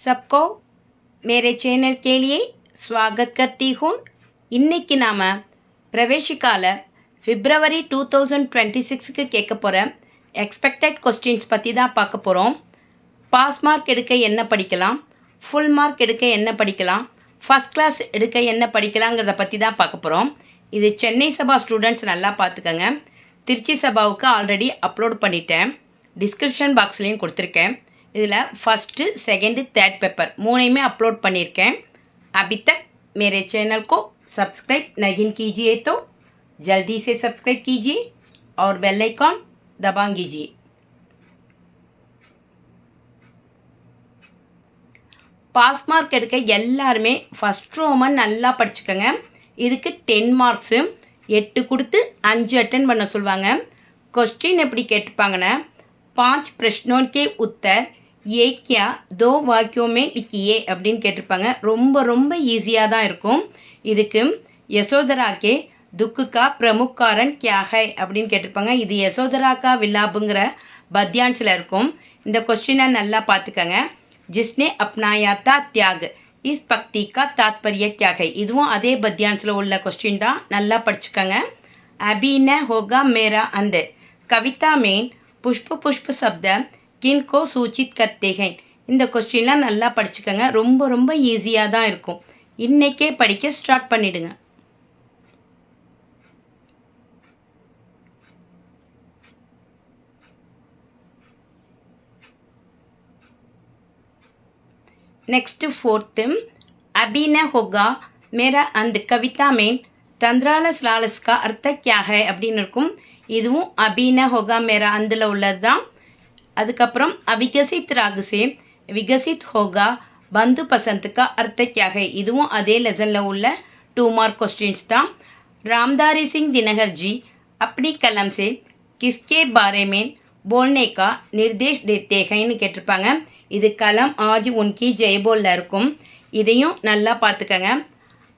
सबको मेरे चैनल के लिए स्वागत करती हूँ. இன்னைக்கு நாம பிரவேசிக்கால பிப்ரவரி 2026க்கு கேட்க போற எக்ஸ்பெக்டட் கொஸ்டின்ஸ் பற்றி தான் பார்க்க போகிறோம். பாஸ் மார்க் எடுக்க என்ன படிக்கலாம், ஃபுல் மார்க் எடுக்க என்ன படிக்கலாம், ஃபஸ்ட் கிளாஸ் எடுக்க என்ன படிக்கலாங்கிறத பற்றி தான் பார்க்க போகிறோம். இது சென்னை சபா ஸ்டூடெண்ட்ஸ் நல்லா பார்த்துக்கங்க. திருச்சி சபாவுக்கு ஆல்ரெடி அப்லோட் பண்ணிட்டேன், டிஸ்கிரிப்ஷன் பாக்ஸ்லேயும் கொடுத்துருக்கேன். இதில் फर्स्ट, सेकंड, थर्ड पेपर மூணையுமே अपलोड பண்ணியிருக்கேன். अभी तक मेरे चैनल को सब्सक्राइब नहीं कीजिए तो जल्दी से सब्सक्राइब कीजिए और बेल आइकॉन दबा कीजिए. பாஸ் மார்க் எடுக்க எல்லாருமே ஃபஸ்ட் ரோமன் நல்லா படிச்சுக்கோங்க. இதுக்கு 10 மார்க்ஸு 8 கொடுத்து 5 அட்டன் பண்ண சொல்லுவாங்க. கொஸ்டின் எப்படி கேட்டுப்பாங்கன்னா 5 प्रश्नों के उत्तर एक या 2 वाक्यों में लिखिए அப்படின்னு கேட்டிருப்பாங்க. ரொம்ப ரொம்ப ஈஸியாக தான் இருக்கும். இதுக்கு யசோதரா கே துக்கு கா பிரமுக் காரன் கியா ஹை அப்படின்னு கேட்டிருப்பாங்க. இது யசோதரா கா விலாபுங்கிற பத்யான்ஸில் இருக்கும். இந்த கொஸ்டினை நல்லா பார்த்துக்கங்க. ஜிஸ்னே அப்னாயா தா தியாக் இஸ் பக்தி கா தாத்பரிய கியா ஹை, இதுவும் அதே பத்யான்ஸில் உள்ள கொஸ்டின் தான், நல்லா படிச்சுக்கோங்க. அபி ந ஹோகா மேரா அந்த கவிதா மேன் புஷ்ப புஷ்ப சப்த கின்கோ சூச்சித் கர்த்தே ஹை, இந்த கொஸ்டின்லாம் நல்லா படிச்சுக்கோங்க. ரொம்ப ரொம்ப ஈஸியாக தான் இருக்கும். இன்னைக்கே படிக்க ஸ்டார்ட் பண்ணிடுங்க. नेक्स्ट फोर्थ, अभी न होगा मेरा अंद कविता में तंद्रालस लालस का अर्थ क्या है அப்படின்னு இருக்கும். இதுவும் அபின ஹோகா மேரா அந்தில் உள்ளது தான். அதுக்கப்புறம் அவிகசித் ராகுசே விகசித் ஹோகா பந்து பசந்துக்கா அர்த்த கியா ஹை, இதுவும் அதே லெசனில் உள்ள 2 மார்க் கொஸ்டின்ஸ் தான். ராம்தாரி சிங் தினகர் ஜி அப்படி கலம் சே கிஸ்கே பாரே மேன் போல்னே கா நிர்தேஷ் தேத்தே ஹைன்னு கேட்டிருப்பாங்க. இது கலம் ஆஜ் உன்கி ஜெயபோலில் இருக்கும். இதையும் நல்லா பார்த்துக்கங்க.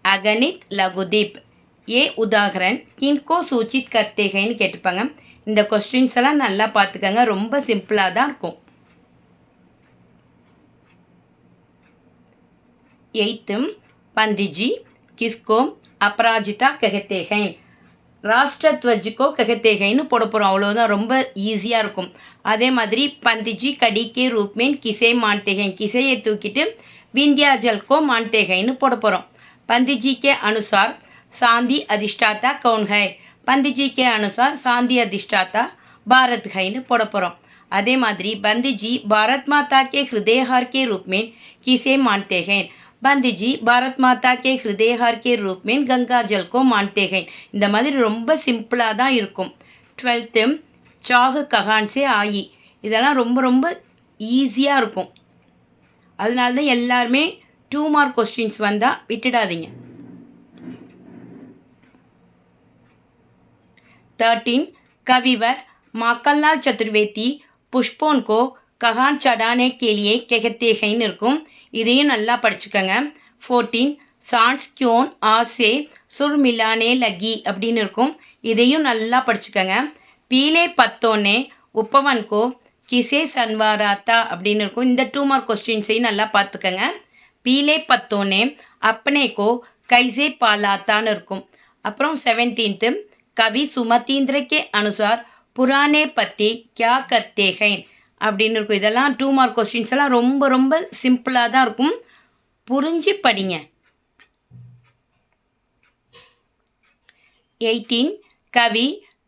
அகணித் லகுதீப் ஏ உதாகரன் கின்கோ சூச்சித் கர்த்தே ஹைன்னு கேட்டிருப்பாங்க. இந்த கொஸ்டின்ஸ் எல்லாம் நல்லா பார்த்துக்கங்க. ரொம்ப சிம்பிளாக தான் இருக்கும். 8th, पंडिजी किसको अपराजिता कहते हैं, ராஷ்டிரத்வஜ் கோ கஹத்தே ஹைன்னு போட போகிறோம். அவ்வளோதான், ரொம்ப ஈஸியாக இருக்கும். அதே மாதிரி பந்திஜி கடி கே ரூப் மேன் கிசே மான்தே ஹை, கிசையை தூக்கிட்டு விந்தியாஜல் கோ மான்தே ஹைன்னு போட போகிறோம். பந்திஜி கே அனுசார் சாந்தி அதிஷ்டாத்தா கவுன் ஹை, பந்திஜி கே அனுசார் சாந்தி அதிஷ்டாத்தா பாரத் ஹைன்னு போட போகிறோம். அதே மாதிரி பந்திஜி பாரத் மாதா கே ஹிருதயஹார் கே ரூப் மேன் கிசே மான்தே ஹை, பந்திஜி பாரத் மாதா கே ஹிருதயஹார் கே ரூப் மேன் கங்கா ஜல் கோ மான்தே ஹை. இந்த மாதிரி ரொம்ப சிம்பிளாக தான் இருக்கும். 12th, சாகு கஹான் சே ஆயி, இதெல்லாம் ரொம்ப ரொம்ப ஈஸியாக இருக்கும். அதனால தான் எல்லாருமே 2 மார்க் கொஸ்டின்ஸ் வந்தால் விட்டுடாதீங்க. 13, कविवर माखनलाल चतुर्वेदी पुष्पों को कहान चढ़ाने के लिए कहते हैं இருக்கும். இதையும் நல்லா படிச்சுக்கோங்க. 14, सांस क्यों आसे सुर मिलाने लगी அப்படின்னு இருக்கும். இதையும் நல்லா படிச்சுக்கோங்க. पीले पत्तों ने उपवन को किसे संवारा था அப்படின்னு இருக்கும். இந்த 2 மார்க் கொஸ்டின்ஸையும் நல்லா பார்த்துக்கோங்க. पीले पत्तों ने अपने को कैसे पाला தான்னு இருக்கும். அப்புறம் 17th, कवि सुमतीन्द्र के अनुसार पुराने पति क्या करते हैं அப்படின்னு இருக்கும். இதெல்லாம் 2 மார்க் கொஸ்டின்ஸ் எல்லாம் ரொம்ப ரொம்ப சிம்பிளாக தான் இருக்கும். புரிஞ்சு படிங்க. 18, कवि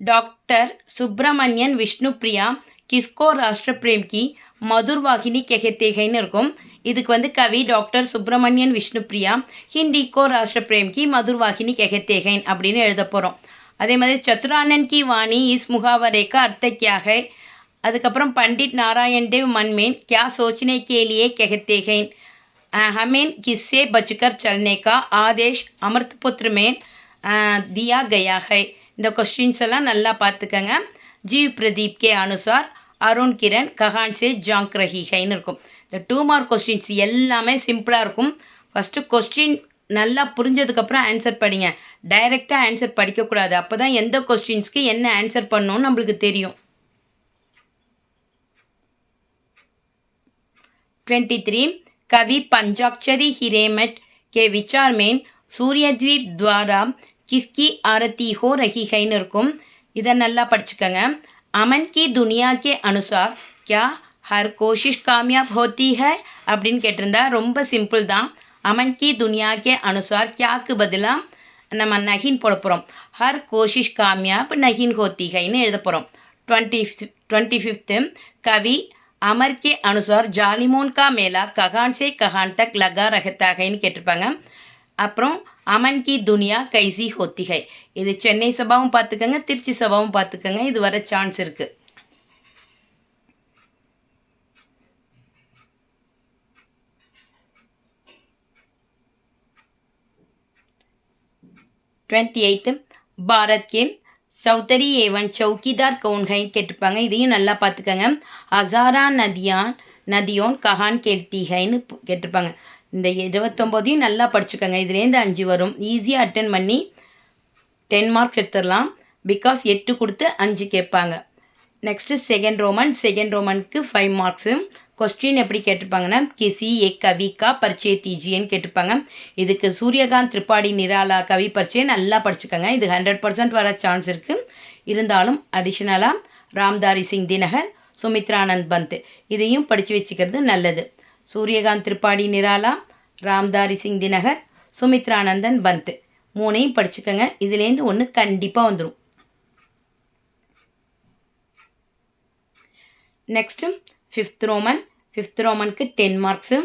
डॉक्टर सुब्रमण्यन विष्णुप्रिया किसको राष्ट्र प्रेम की मधुर वाहिनी कहते हैं இருக்கும். இதுக்கு வந்து கவி டாக்டர் சுப்ரமணியன் விஷ்ணுப்ரியா ஹிந்திக்கோ ராஷ்டிர பிரேம் கி மதுர் வாகினி கஹத்தே ஹை அப்படின்னு எழுத போகிறோம். அதே மாதிரி சத்துரானன் கி வாணி இஸ் முகாவரே கா அர்த்த கியா ஹை, அதுக்கப்புறம் பண்டிட் நாராயண் தேவ் மன்மேன் கியா சோச்சனே கே லியே கஹத்தே ஹை, हमें किससे बचकर चलने का आदेश अमृतपुत्र में दिया गया है. இந்த கொஸ்டின்ஸ் எல்லாம் நல்லா பார்த்துக்கங்க. जीव प्रदीप के अनुसार अरुण किरण कहान से जांक रही हैன்னு இருக்கும். இந்த 2 மார்க் கொஸ்டின்ஸ் எல்லாமே சிம்பிளாக இருக்கும். ஃபஸ்ட்டு கொஸ்டின் நல்லா புரிஞ்சதுக்கப்புறம் ஆன்சர் படிங்க. டைரெக்டாக ஆன்சர் படிக்கக்கூடாது. அப்போ தான் எந்த கொஸ்டின்ஸ்க்கு என்ன ஆன்சர் பண்ணணும்னு நம்மளுக்கு தெரியும். 23, कवि पंचाक्षरी हिरेमठ के विचार में सूर्यद्वीप द्वारा किसकी आरती हो रही हैன்னு இருக்கும். இதை நல்லா படிச்சுக்கங்க. அமன் கி துனியா கே அனுசார் क्या हर कोशिश कामयाब होती है அப்படின்னு கேட்டிருந்தா ரொம்ப சிம்பிள் தான். அமன் கி துனியா கே அனுசார் கியாக்கு பதிலாக நம்ம நகின் போட போகிறோம். ஹர் கோஷிஷ் காமியாப் நகின் ஹோத்தி ஹைன்னு எழுத போகிறோம். 25th कवि अमर के अनुसार जालिमोन का मेला कहान से कहान तक लगा रहता हैன்னு கேட்டிருப்பாங்க. அப்புறம் அமன் கி துனியா கைசி ஹோத்தி ஹை. இது சென்னை சபாவும் பார்த்துக்கங்க, திருச்சி சபாவும் பார்த்துக்கங்க. இது வர சான்ஸ் இருக்கு. பாரத் கே சௌதரி ஏவன் சௌக்கிதார் கவுன் ஹைன்னு கேட்டிருப்பாங்க. இதையும் நல்லா பார்த்துக்கங்க. ஹசாரா நதியோன் கஹான் கேல்தி ஹைன்னு கேட்டிருப்பாங்க. இந்த 29 நல்லா படிச்சுக்கோங்க. இதுலேருந்து 5 வரும். ஈஸியாக அட்டன் பண்ணி 10 மார்க் எடுத்துடலாம். பிகாஸ் 8 கொடுத்து 5 கேட்பாங்க. நெக்ஸ்ட்டு செகண்ட் ரோமனுக்கு 5 மார்க்ஸு. கொஸ்டின் எப்படி கேட்டிருப்பாங்கன்னா கிசி ஏக் கவி கா பரிச்சய தீஜியன்னு கேட்டிருப்பாங்க. இதுக்கு சூரியகாந்த் திரிபாடி நிராலா கவி பரிச்சயம் நல்லா படிச்சுக்கோங்க. இது 100% வர சான்ஸ் இருக்குது. இருந்தாலும் அடிஷ்னலாக ராம்தாரி சிங் தினகர், சுமித்ரானந்த் பந்த் இதையும் படித்து வச்சுக்கிறது நல்லது. சூரியகாந்த் திரிபாடி நிராலா, ராம்தாரி சிங் தினகர், சுமித்ரானந்தன் பந்த் 3ஐயும் படிச்சுக்கோங்க. இதுலேருந்து ஒன்று கண்டிப்பாக வந்துடும். நெக்ஸ்ட்டு ஃபிஃப்த் ரோமனுக்கு 10 மார்க்ஸு.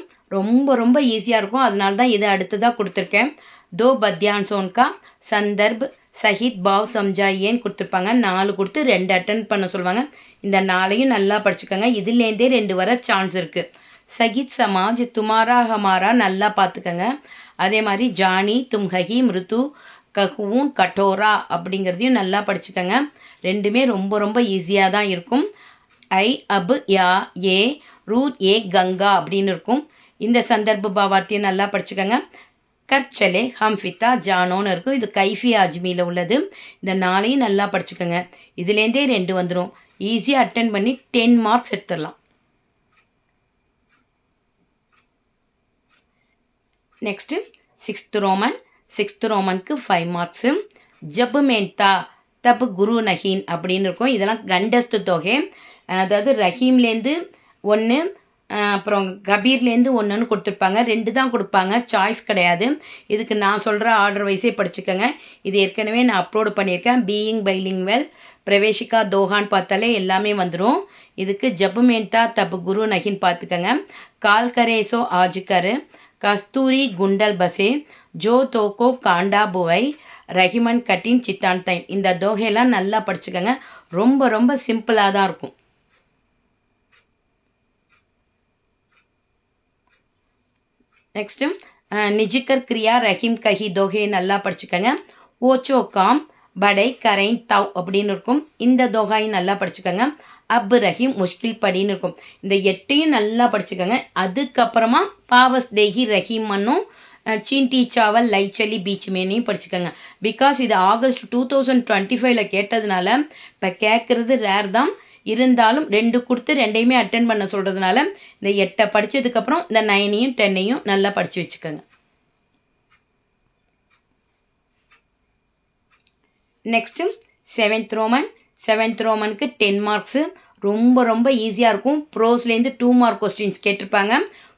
ரொம்ப ஈஸியாக இருக்கும். அதனால தான் இதை அடுத்ததாக கொடுத்துருக்கேன். தோ பத்யான்சோன்கா சந்தர்ப் சஹித் பாவ் சம்ஜாயின்னு கொடுத்துருப்பாங்க. 4 கொடுத்து 2 அட்டன் பண்ண சொல்லுவாங்க. இந்த 4ஐயும் நல்லா படிச்சுக்கோங்க. இதுலேருந்தே 2 வர சான்ஸ் இருக்குது. சகித் சமாஜ் துமாரா ஹமாரா நல்லா பார்த்துக்கோங்க. அதே மாதிரி ஜானி தும்ஹி மிருது கஹூன் கட்டோரா அப்படிங்கிறதையும் நல்லா படிச்சுக்கோங்க. ரெண்டுமே ரொம்ப ஈஸியாக தான் இருக்கும். ஐ அப் யா ஏ ரூத் ஏ கங்கா அப்படின்னு இருக்கும். இந்த சந்தர்ப்ப பாவார்த்தையும் நல்லா படிச்சுக்கோங்க. கர்ச்சலே ஹம்ஃபிதா ஜானோன்னு இருக்கும். இது கைஃபி அஜ்மியில் உள்ளது. இந்த 4ஐயும் நல்லா படிச்சுக்கோங்க. இதுலேருந்தே 2 வந்துடும். ஈஸியாக அட்டன் பண்ணி 10 மார்க்ஸ் எடுத்துடலாம். நெக்ஸ்ட்டு சிக்ஸ்த் ரோமனுக்கு 5 மார்க்ஸு. ஜப் மேன்தா தப் குரு நஹீன் அப்படின்னு இருக்கும். இதெல்லாம் கண்டஸ்து தொகை. அதாவது ரஹீம்லேருந்து 1, அப்புறம் கபீர்லேருந்து 1ன்னு கொடுத்துருப்பாங்க. 2 தான் கொடுப்பாங்க, சாய்ஸ் கிடையாது. இதுக்கு நான் சொல்கிற ஆர்டர் வைஸே படிச்சுக்கோங்க. இது ஏற்கனவே நான் அப்லோடு பண்ணியிருக்கேன். பீயிங் பைலிங்வெல் பிரவேஷிகா தோஹான்னு பார்த்தாலே எல்லாமே வந்துடும். இதுக்கு ஜப் மேன்தா தப் குரு நஹீன் பார்த்துக்கோங்க. கால் கரேசோ ஆஜ்கர் கஸ்தூரி குண்டல் பசே ஜோ தோகோ காண்டா புவை ரஹிமன் கட்டின் சித்தான் டைம். இந்த தோகையெல்லாம் நல்லா படிச்சுக்கோங்க. ரொம்ப சிம்பிளாக தான் இருக்கும். நெக்ஸ்ட்டு நிஜிகர் கிரியா ரஹீம் கஹி தோகையை நல்லா படிச்சுக்கோங்க. ஓச்சோ காம் படை கரைன் தவ் அப்படின்னு இருக்கும். இந்த தோகாயும் நல்லா படிச்சுக்கோங்க. அப் ரஹீம் முஷ்கில் படின்னு இருக்கும். இந்த 8ஐயும் நல்லா படிச்சுக்கோங்க. அதுக்கப்புறமா பாவஸ் தேஹி ரஹீமன்னும் சீன்டி சாவல் லைச்சலி பீச் மேனையும் படிச்சுக்கோங்க. பிகாஸ் இது ஆகஸ்ட் 2025 கேட்டதுனால இப்போ கேட்குறது ரேர் தான். இருந்தாலும் 2 கொடுத்து 2ஐயுமே அட்டன் பண்ண சொல்கிறதுனால இந்த 8 படித்ததுக்கப்புறம் இந்த 9ஐயும் 10ஐயும் நல்லா படித்து வச்சுக்கோங்க. நெக்ஸ்ட்டு செவன்த் ரோமனுக்கு 10 மார்க்ஸு. ரொம்ப ஈஸியாக இருக்கும். ப்ரோஸ்லேருந்து 2 மார்க் கொஸ்டின்ஸ் கேட்டிருப்பாங்க.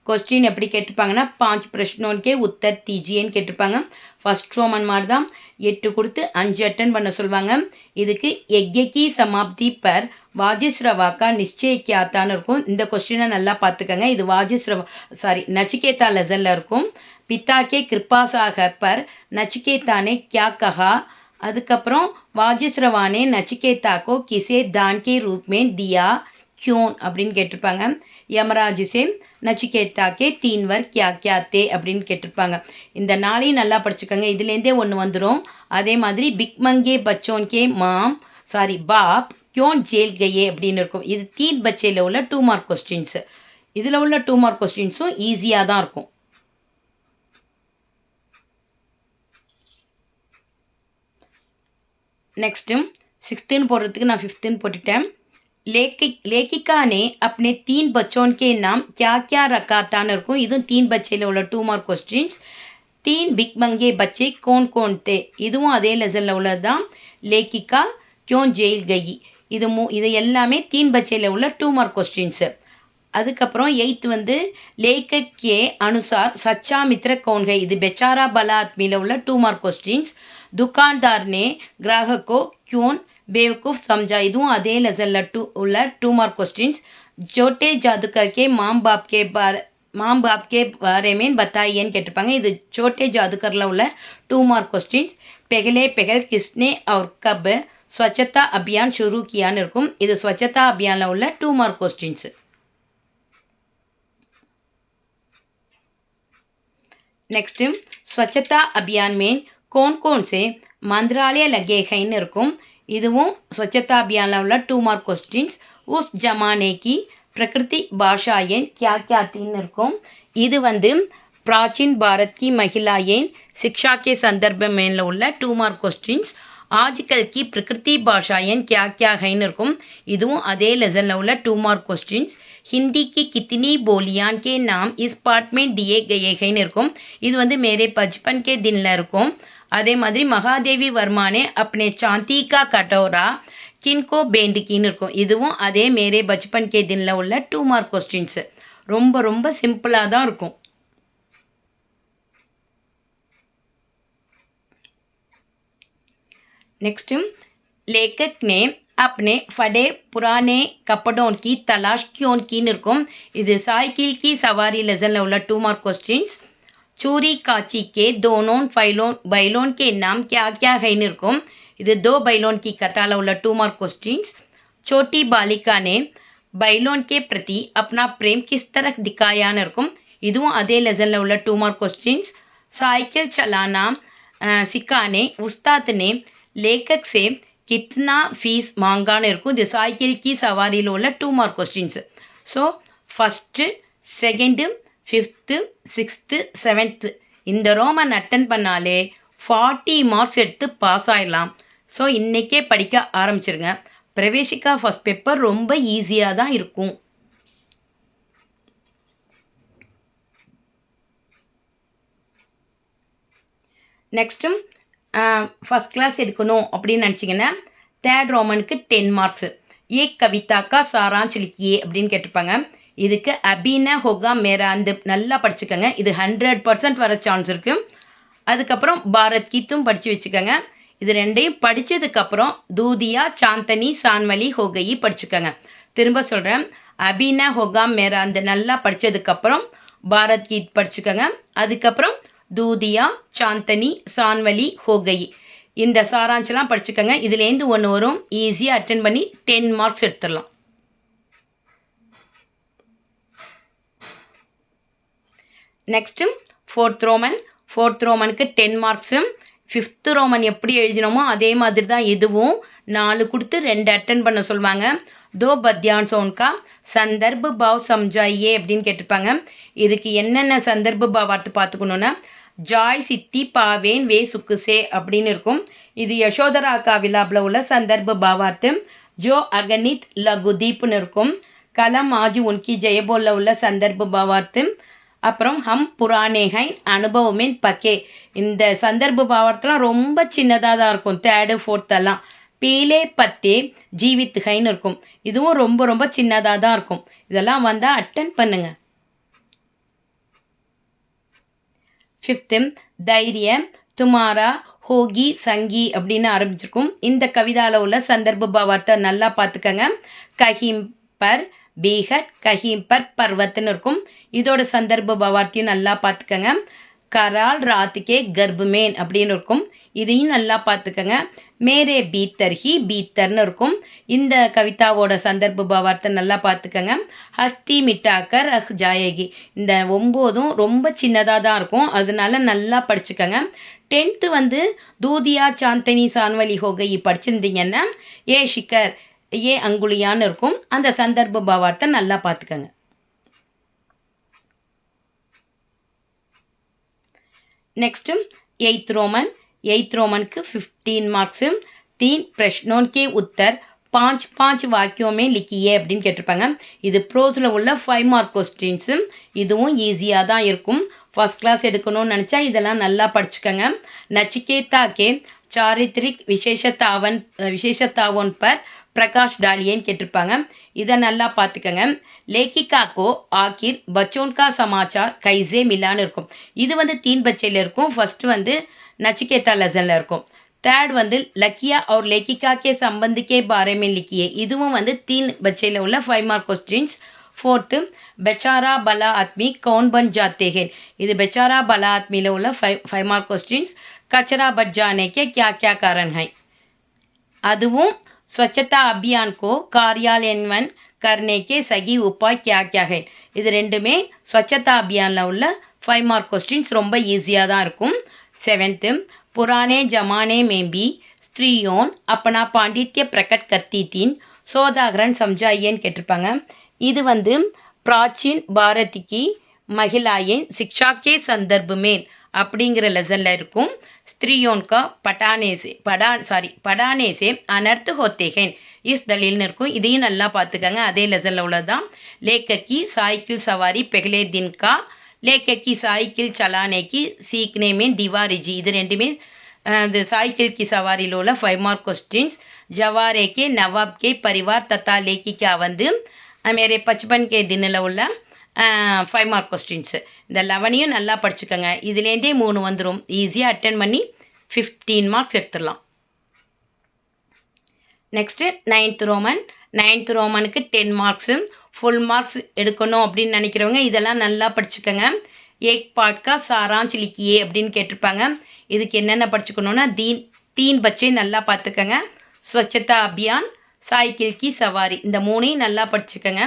கொஸ்டின் எப்படி கேட்டிருப்பாங்கன்னா 5 பிரஷ்னோன்கே உத்தர் தீஜியேன்னு கேட்டிருப்பாங்க. ஃபர்ஸ்ட் ரோமன் மாதிரி தான். 8 கொடுத்து 5 அட்டன் பண்ண சொல்லுவாங்க. இதுக்கு எக்கி சமாப்தி பர் வாஜிஸ்ரவாக்கா நிச்சய கியாத்தான்னு இருக்கும். இந்த கொஸ்டினை நல்லா பார்த்துக்கோங்க. இது நச்சிகேதா லெசனில் இருக்கும். பித்தாக்கே கிருபாசாகர் பர் நச்சிகேதானே கியா கஹா. அதுக்கப்புறம் வாஜிஸ்ரவானே நச்சிகேதாக்கோ கிசே தான் கே ரூப் மே தியா क्यों அப்படின்னு கேட்டிருப்பாங்க. யமராஜ் சே நச்சிகேதா கே 3 வர் கியா கியா தே அப்படின்னு கேட்டிருப்பாங்க. இந்த 4ஐயும் நல்லா படிச்சுக்கோங்க. இதுலேருந்தே 1 வந்துடும். அதே மாதிரி பிக்மங்கே பச்சோன் கே பாப் கியோன் ஜெயில் கயே அப்படின்னு இருக்கும். இது 3 பச்சையில் உள்ள 2 மார்க் கொஸ்டின்ஸு. இதில் உள்ள 2 மார்க் கொஸ்டின்ஸும் ஈஸியாக தான் இருக்கும். நெக்ஸ்ட்டு 6ன்னு போடுறதுக்கு நான் 5ன்னு போட்டுட்டேன். लेखिका ने अपने 3 बच्चों के नाम क्या क्या रखा था இருக்கும் இதுவும் 3 பச்சையில் உள்ள 2 மார்க் கொஸ்டின்ஸ் 3 பிக்மங்கே பச்சை कौन कौन थे இதுவும் அதே லெசனில் உள்ளது தான் लेखिका क्यों जेल गई இது எல்லாமே 3 பச்சையில் உள்ள 2 மார்க் கொஸ்டின்ஸு அதுக்கப்புறம் 8th வந்து लेखक के अनुसार सच्चा मित्र कौन है இது बेचारा भला आदमीல உள்ள 2 மார்க் கொஸ்டின்ஸ் दुकानदार ने ग्राहक को क्यों बेवकूफ़ समझा இதுவும் அதே லெசனில் உள்ள 2 மார்க் கொஸ்டின்ஸ் छोटे जादूगर के माँ बाप के बारे में बताइएன்னு கேட்டிருப்பாங்க இது छोटे जादूगरல உள்ள 2 மார்க் கொஸ்டின்ஸ் पहले किसने और कब स्वच्छता अभियान शुरू कियाன்னு இருக்கும் இது स्वच्छता अभियानல உள்ள 2 மார்க் கொஸ்டின்ஸ் नेक्स्ट स्वच्छता अभियान में कौन कौन से मंत्रालय लगे हैं இருக்கும் இதுவும் स्वच्छता अभियान उள்ள 2 मार्क क्वेश्चंस उस जमाने की प्रकृति भाषाएं क्या क्या थी இருக்கும் இது வந்து प्राचीन भारत की महिलाएं शिक्षा के संदर्भ में उள்ள 2 मार्क क्वेश्चंस आजकल की प्रकृति भाषाएं क्या क्या हैं இருக்கும் இதுவும் அதே லெசன்ல உள்ள 2 मार्क क्वेश्चंस हिंदी की कितनी बोलियां के नाम इस पार्ट में दिए गए हैं இருக்கும் இது வந்து मेरे बचपन के दिनல இருக்கும் அதே மாதிரி மகாதேவி வர்மானே अपने चांदी का कटोरा किनको भेंट कीன்னு இருக்கும் இதுவும் அதே मेरे बचपन के दिनல உள்ள 2 மார்க் क्वेश्चंस ரொம்ப ரொம்ப சிம்பிளா தான் இருக்கும் नेक्स्ट लेखक ने अपने फटे पुराने कपड़ों की तलाश क्यों कीன்னு இருக்கும் இது साइकिल की सवारी लेसनல உள்ள 2 मार्क क्वेश्चंस चूरी काची के दोनों बैलों के नाम क्या क्या हैं இருக்கும் இது दो बैलों की कथाला उள்ள 2 मार्क क्वेश्चंस छोटी बालिका ने बैलों के प्रति अपना प्रेम किस तरह दिखायाன்னு இருக்கும் இதுவும் அதே லெசன்ல உள்ள 2 मार्क क्वेश्चंस साइकिल चलाना सिखाने उस्ताद ने लेखक से कितना फीस मांगाன்னு இருக்கும் இது साइकिल की सवारीல உள்ள 2 mark questions so first second 5th 6th 7th இந்த ரோமன் அட்டன் பண்ணாலே 40 மார்க்ஸ் எடுத்து பாஸ் ஆயிடலாம் ஸோ இன்றைக்கே படிக்க ஆரம்பிச்சிருங்க பிரவேசிக்கா ஃபஸ்ட் பேப்பர் ரொம்ப ஈஸியாக தான் இருக்கும் நெக்ஸ்ட்டு ஃபஸ்ட் கிளாஸ் எடுக்கணும் அப்படின்னு நினச்சிங்கன்னா 3rd ரோமனுக்கு 10 மார்க்ஸு ஏ கவிதாக்கா சாராஞ்ச் லிக்கியே அப்படின்னு கேட்டிருப்பாங்க இதுக்கு அபின ஹோகா மேரா அந்த நல்லா படிச்சுக்கோங்க இது 100% வர சான்ஸ் இருக்குது அதுக்கப்புறம் பாரத் கீத்தும் படித்து வச்சுக்கோங்க இது ரெண்டையும் படித்ததுக்கப்புறம் தூதியா சாந்தனி சான்வலி ஹோகையை படிச்சுக்கோங்க திரும்ப சொல்கிறேன் அபின ஹோகா மேரா அந்த நல்லா படித்ததுக்கப்புறம் பாரத் கீத் படிச்சுக்கோங்க அதுக்கப்புறம் தூதியா சாந்தனி சான்வலி ஹோகை இந்த சாராஞ்செல்லாம் படிச்சுக்கோங்க இதுலேருந்து ஒன்று வரும் ஈஸியாக அட்டென்ட் பண்ணி 10 மார்க்ஸ் எடுத்துடலாம் next 4th ரோமனுக்கு 10 marks 5th Roman எப்படி எழுதினோமோ அதே மாதிரி தான் இதுவும் 4 கொடுத்து 2 அட்டென்ட் பண்ண சொல்லுவாங்க दो பத்யான்ஸோं का சந்தர்ப்ப பாவ் சம்ஜாயே அப்படின்னு கேட்டிருப்பாங்க இதுக்கு என்னென்ன சந்தர்ப்ப பாவார்த்தை பார்த்துக்கணுன்னா ஜாய் சித்தி பாவேன் வே சுக்குசே அப்படின்னு இருக்கும் இது யசோதரா காவிலாபில் உள்ள சந்தர்ப்ப பாவார்த்தம் ஜோ அகனித் லகுதீப்னு இருக்கும் கலம் ஆஜு உன்கி ஜெயபோலில் உள்ள சந்தர்ப்ப பாவார்த்தம் அப்புறம் ஹம் புராணேகை அனுபவமேன் பக்கே இந்த சந்தர்ப்ப பாவார்த்தெலாம் ரொம்ப சின்னதாக தான் இருக்கும் 3rd 4th எல்லாம் பீலே பத்தே ஜீவித்துகைன்னு இருக்கும் இதுவும் ரொம்ப ரொம்ப சின்னதாக தான் இருக்கும் இதெல்லாம் வந்தால் அட்டென்ட் பண்ணுங்க 5th தைரியம் துமாரா ஹோகி சங்கி அப்படின்னு ஆரம்பிச்சிருக்கும் இந்த கவிதாவில் உள்ள சந்தர்ப்ப பாவார்த்தை நல்லா பார்த்துக்கங்க கஹீம் பர் பீகட் கஹீம் பர் பர்வத்துன்னு இருக்கும் இதோட சந்தர்ப்ப பாவார்த்தையும் நல்லா பார்த்துக்கங்க கரால் ராத்துக்கே கர்ப்பமேன் அப்படின்னு இருக்கும் இதையும் நல்லா பார்த்துக்கங்க மேரே பீத்தர் ஹி பீத்தர்னு இருக்கும் இந்த கவிதாவோட சந்தர்ப்ப பாவார்த்தை நல்லா பார்த்துக்கங்க ஹஸ்தி மிட்டாக்கர் அஹ் ஜாயகி இந்த 9ம் ரொம்ப சின்னதாக தான் இருக்கும் அதனால நல்லா படிச்சுக்கோங்க 10th வந்து தூதியா சாந்தனி சான்வலி ஹோகை படிச்சிருந்தீங்கன்னா ஏ ஷிகர் ஏ அங்குலியான்னு இருக்கும் அந்த சந்தர்ப்ப பாவார்த்தை நல்லா பார்த்துக்கங்க next 8th Roman 8th Roman के 15 मार्क्स 3 प्रश्नों के उत्तर पाँच पाँच वाक्यों में लिखिए அப்படின்னு கேட்டிருப்பாங்க. இது ப்ரோஸில் உள்ள 5 மார்க் கொஸ்டின்ஸு. இதுவும் ஈஸியாக தான் இருக்கும். ஃபஸ்ட் கிளாஸ் எடுக்கணும்னு நினச்சா இதெல்லாம் நல்லா படிச்சுக்கோங்க. நச்சிகேதா கே சாரித்ரிக் விசேஷத்தாவோன் பர் பிரகாஷ் டாலியேன்னு கேட்டிருப்பாங்க. இதை நல்லா பார்த்துக்கங்க. லேக்கிகா கோ ஆகிர் பச்சோன் கா சமாச்சார் கைசே மிலான்னு இருக்கும். இது வந்து தீன் பச்சையில் இருக்கும். ஃபஸ்ட்டு வந்து நச்சிகேதா லெசனில் இருக்கும். தேர்ட் வந்து லக்கியா और लेखिका के संबंध के बारे में लिखिए. இதுவும் வந்து தீன் பச்சையில் உள்ள 5 மார்க் கொஸ்டின்ஸ். ஃபோர்த்து பெச்சாரா பலா ஆத்மி கौन बन जाते हैं. இது பெச்சாரா பலா ஆத்மியில் உள்ள 5 மார்க் கொஸ்டின்ஸ். கச்சரா பட் जाने के क्या क्या कारण है. அதுவும் स्वच्छता अभियान को कार्यान्वयन करने के सही उपाय क्या क्या है. இது ரெண்டுமே स्वच्छता अभियानिல் உள்ள 5 மார்க் கொஸ்டின்ஸ். ரொம்ப ஈஸியாக தான் இருக்கும். सेवेंथ पुराने जमाने में भी स्त्रियों अपना पांडित्य प्रकट करती थी. சோதாகரன் समझाइएன்னு கேட்டிருப்பாங்க. இது வந்து பிராச்சீன் பாரதிக்கு महिलाएं शिक्षा के संदर्भ में அப்படிங்கிற லெசனில் இருக்கும். ஸ்திரியோன் கா படானே சே அனர்த் ஹோத்தே ஹேன் இஸ் தலீல்னு இருக்கும். இதையும் நல்லா பார்த்துக்கங்க. அதே லெசனில் உள்ளதான். லேக்கி சாய்க்கிள் சவாரி பெஹ்லே தின் கா லேக்கி சாய்க்கிள் சலானேக்கி சீக்னே மீன் திவாரிஜி. இது ரெண்டுமே இந்த சாய்க்கிள் கி சவாரியில் உள்ள 5 மார்க் கொஸ்டின்ஸ். ஜவாரே கே நவாப் கே பரிவார் தத்தா லேக்கிக்கா வந்து மேரே பச்பன் கே தினில் உள்ள 5 மார்க் கொஸ்டின்ஸு. இந்த 11ஐயும் நல்லா படிச்சுக்கோங்க. இதுலேருந்தே 3 வந்துடும். ஈஸியாக அட்டன் பண்ணி 15 மார்க்ஸ் எடுத்துடலாம். நெக்ஸ்ட்டு நைன்த் ரோமனுக்கு 10 மார்க்ஸு. ஃபுல் மார்க்ஸ் எடுக்கணும் அப்படின்னு நினைக்கிறவங்க இதெல்லாம் நல்லா படிச்சுக்கோங்க. ஏக் பாட்கா சாராஞ்ச் லிக்கியே அப்படின்னு கேட்டிருப்பாங்க. இதுக்கு என்னென்ன படிச்சுக்கணுன்னா தீன் பச்சை நல்லா பார்த்துக்கோங்க. ஸ்வச்சதா அபியான், சாய்க்கிள் கி சவாரி, இந்த 3ஐயும் நல்லா படிச்சுக்கோங்க.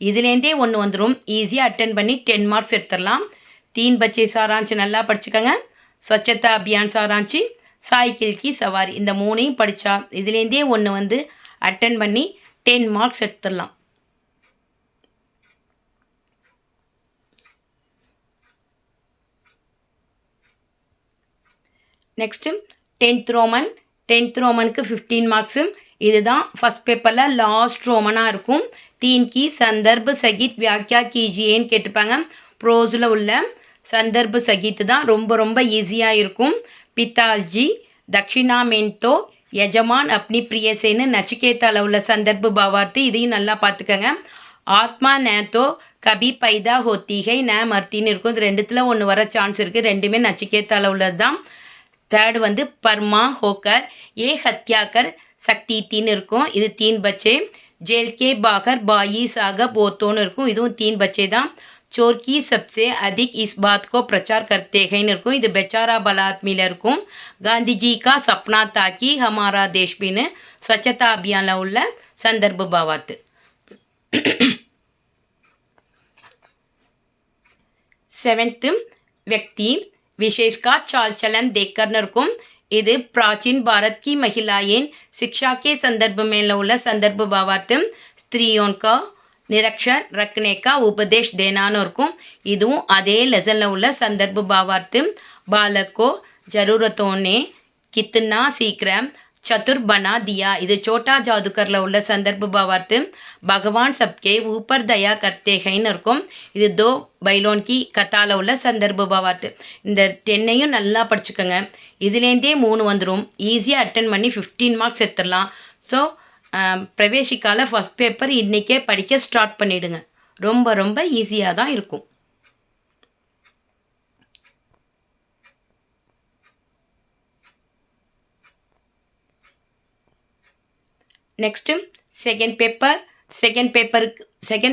இதுலேருந்தே 1 வந்துடும். ஈஸியாக அட்டன் பண்ணி 10 மார்க்ஸ் எடுத்துடலாம். தீன் பச்சை சாராஞ்சி நல்லா படிச்சுக்கோங்க. ஸ்வச்சதா அபியான் சாராஞ்சி, சாய்க்கிள் கி சவாரி, இந்த 3ஐயும் படித்தா இதுலேருந்தே 1 வந்து அட்டன் பண்ணி 10 மார்க்ஸ் எடுத்துடலாம். நெக்ஸ்ட்டு 10th ரோமனுக்கு 15 மார்க்ஸு. இதுதான் ஃபஸ்ட் பேப்பரில் லாஸ்ட் ரோமனாக இருக்கும். தீன் கி சந்தர்ப் சகித் வியாக்கியா கீஜியேன்னு கேட்டிருப்பாங்க. ப்ரோஸில் உள்ள சந்தர்ப் சகித் தான் ரொம்ப ஈஸியாக இருக்கும். பிதாஜி தக்ஷிணாமென்தோ யஜமான் அப்னி பிரியசேன்னு நச்சிகேதாவில் உள்ள சந்தர்ப் பாவார்த்து. இதையும் நல்லா பார்த்துக்கோங்க. ஆத்மா நேத்தோ கபி பைதா ஹோத்திகை ந மர்த்தின்னு இருக்கும். இது ரெண்டுத்தில் 1 வர சான்ஸ் இருக்குது. ரெண்டுமே நச்சிகேதாவில் உள்ளது தான். தேர்ட் வந்து பர்மா ஹோக்கர் ஏ ஹத்யாக்கர் சக்தின்னு இருக்கும். இது தீன் பச்சே. ஜெயில் கே பாகர் பாயி சாக போத்தோன்னு இருக்கும். இதுவும் தீன் பச்சே தான். चोर सबसे अधिक इस बात को प्रचार करते हैं இருக்கும். இது பெச்சாரா பலாத்மியில் இருக்கும். காந்திஜி கா சப்னா தாக்கி ஹமாரா தேஷ் பின்னு ஸ்வச்சதா அபியானில் உள்ள சந்தர்ப்ப பாவார்த்து. सेवेंथ व्यक्ति विशेष का चाल चलन देखकर இருக்கும். இது प्राचीन भारत की महिलाएं शिक्षा के संदर्भ में उள்ள संदर्भ भावार्थ. स्त्रियों का निरक्षर रखने का उपदेश देनाன்னு இருக்கும். இதுவும் அதே லெசனில் உள்ள संदर्भ भावार्थ. बालक को जरूरतों ने कितना सीक्रम चतुर बना दिया. இது छोटा जादूकरல உள்ள संदर्भ भावार्थ. भगवान सबके ऊपर दया करते हैं இருக்கும். இது दो बैलों की कथाல உள்ள संदर्भ भावार्थ. இந்த 10ஐயும் நல்லா படிச்சுக்கோங்க. இதுலேருந்தே 3 வந்துடும். ஈஸியாக அட்டன் பண்ணி 15 மார்க்ஸ் எடுத்துடலாம். ஸோ பிரவேசிக்கால ஃபஸ்ட் பேப்பர் இன்றைக்கே படிக்க ஸ்டார்ட் பண்ணிவிடுங்க. ரொம்ப ஈஸியாக தான் இருக்கும். நெக்ஸ்ட்டு செகண்ட்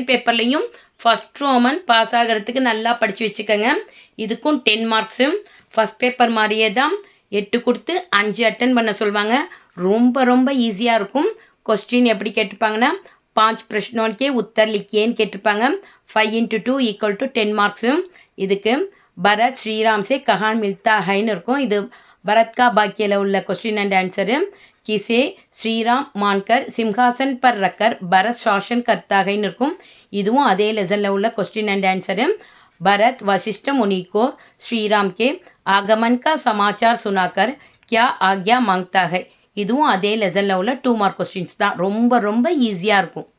பேப்பர்லையும் ஃபஸ்ட் ரோமன் பாஸ் ஆகிறதுக்கு நல்லா படித்து வச்சுக்கோங்க. இதுக்கும் 10 மார்க்ஸு. ஃபஸ்ட் பேப்பர் மாதிரியே தான் 8 கொடுத்து 5 அட்டன் பண்ண சொல்லுவாங்க. ரொம்ப ஈஸியாக இருக்கும். क्वेश्चन எப்படி கேட்டிருப்பாங்கன்னா 5 प्रश्नों के उत्तर लिखिएன்னு கேட்டிருப்பாங்க. 5 × 2 = 10 மார்க்ஸு. இதுக்கு பரத் ஸ்ரீராம் से कहां मिलता हैன்னு இருக்கும். இது பரத் கா பாக்கியில் உள்ள क्वेश्चन அண்ட் ஆன்சரு. किसे श्रीराम मानकर सिंहासन पर रखकर भरत शासन करता हैன்னு இருக்கும். இதுவும் அதே லெசனில் உள்ள question and answer. Bharat Vashishtha मुनि को श्रीराम के आगमन का समाचार सुनाकर क्या आज्ञा मांगता है. இதுவும் அதே லெசனில் உள்ள 2 மார்க் கொஸ்டின்ஸ் தான். ரொம்ப ரொம்ப ஈஸியாக இருக்கும்.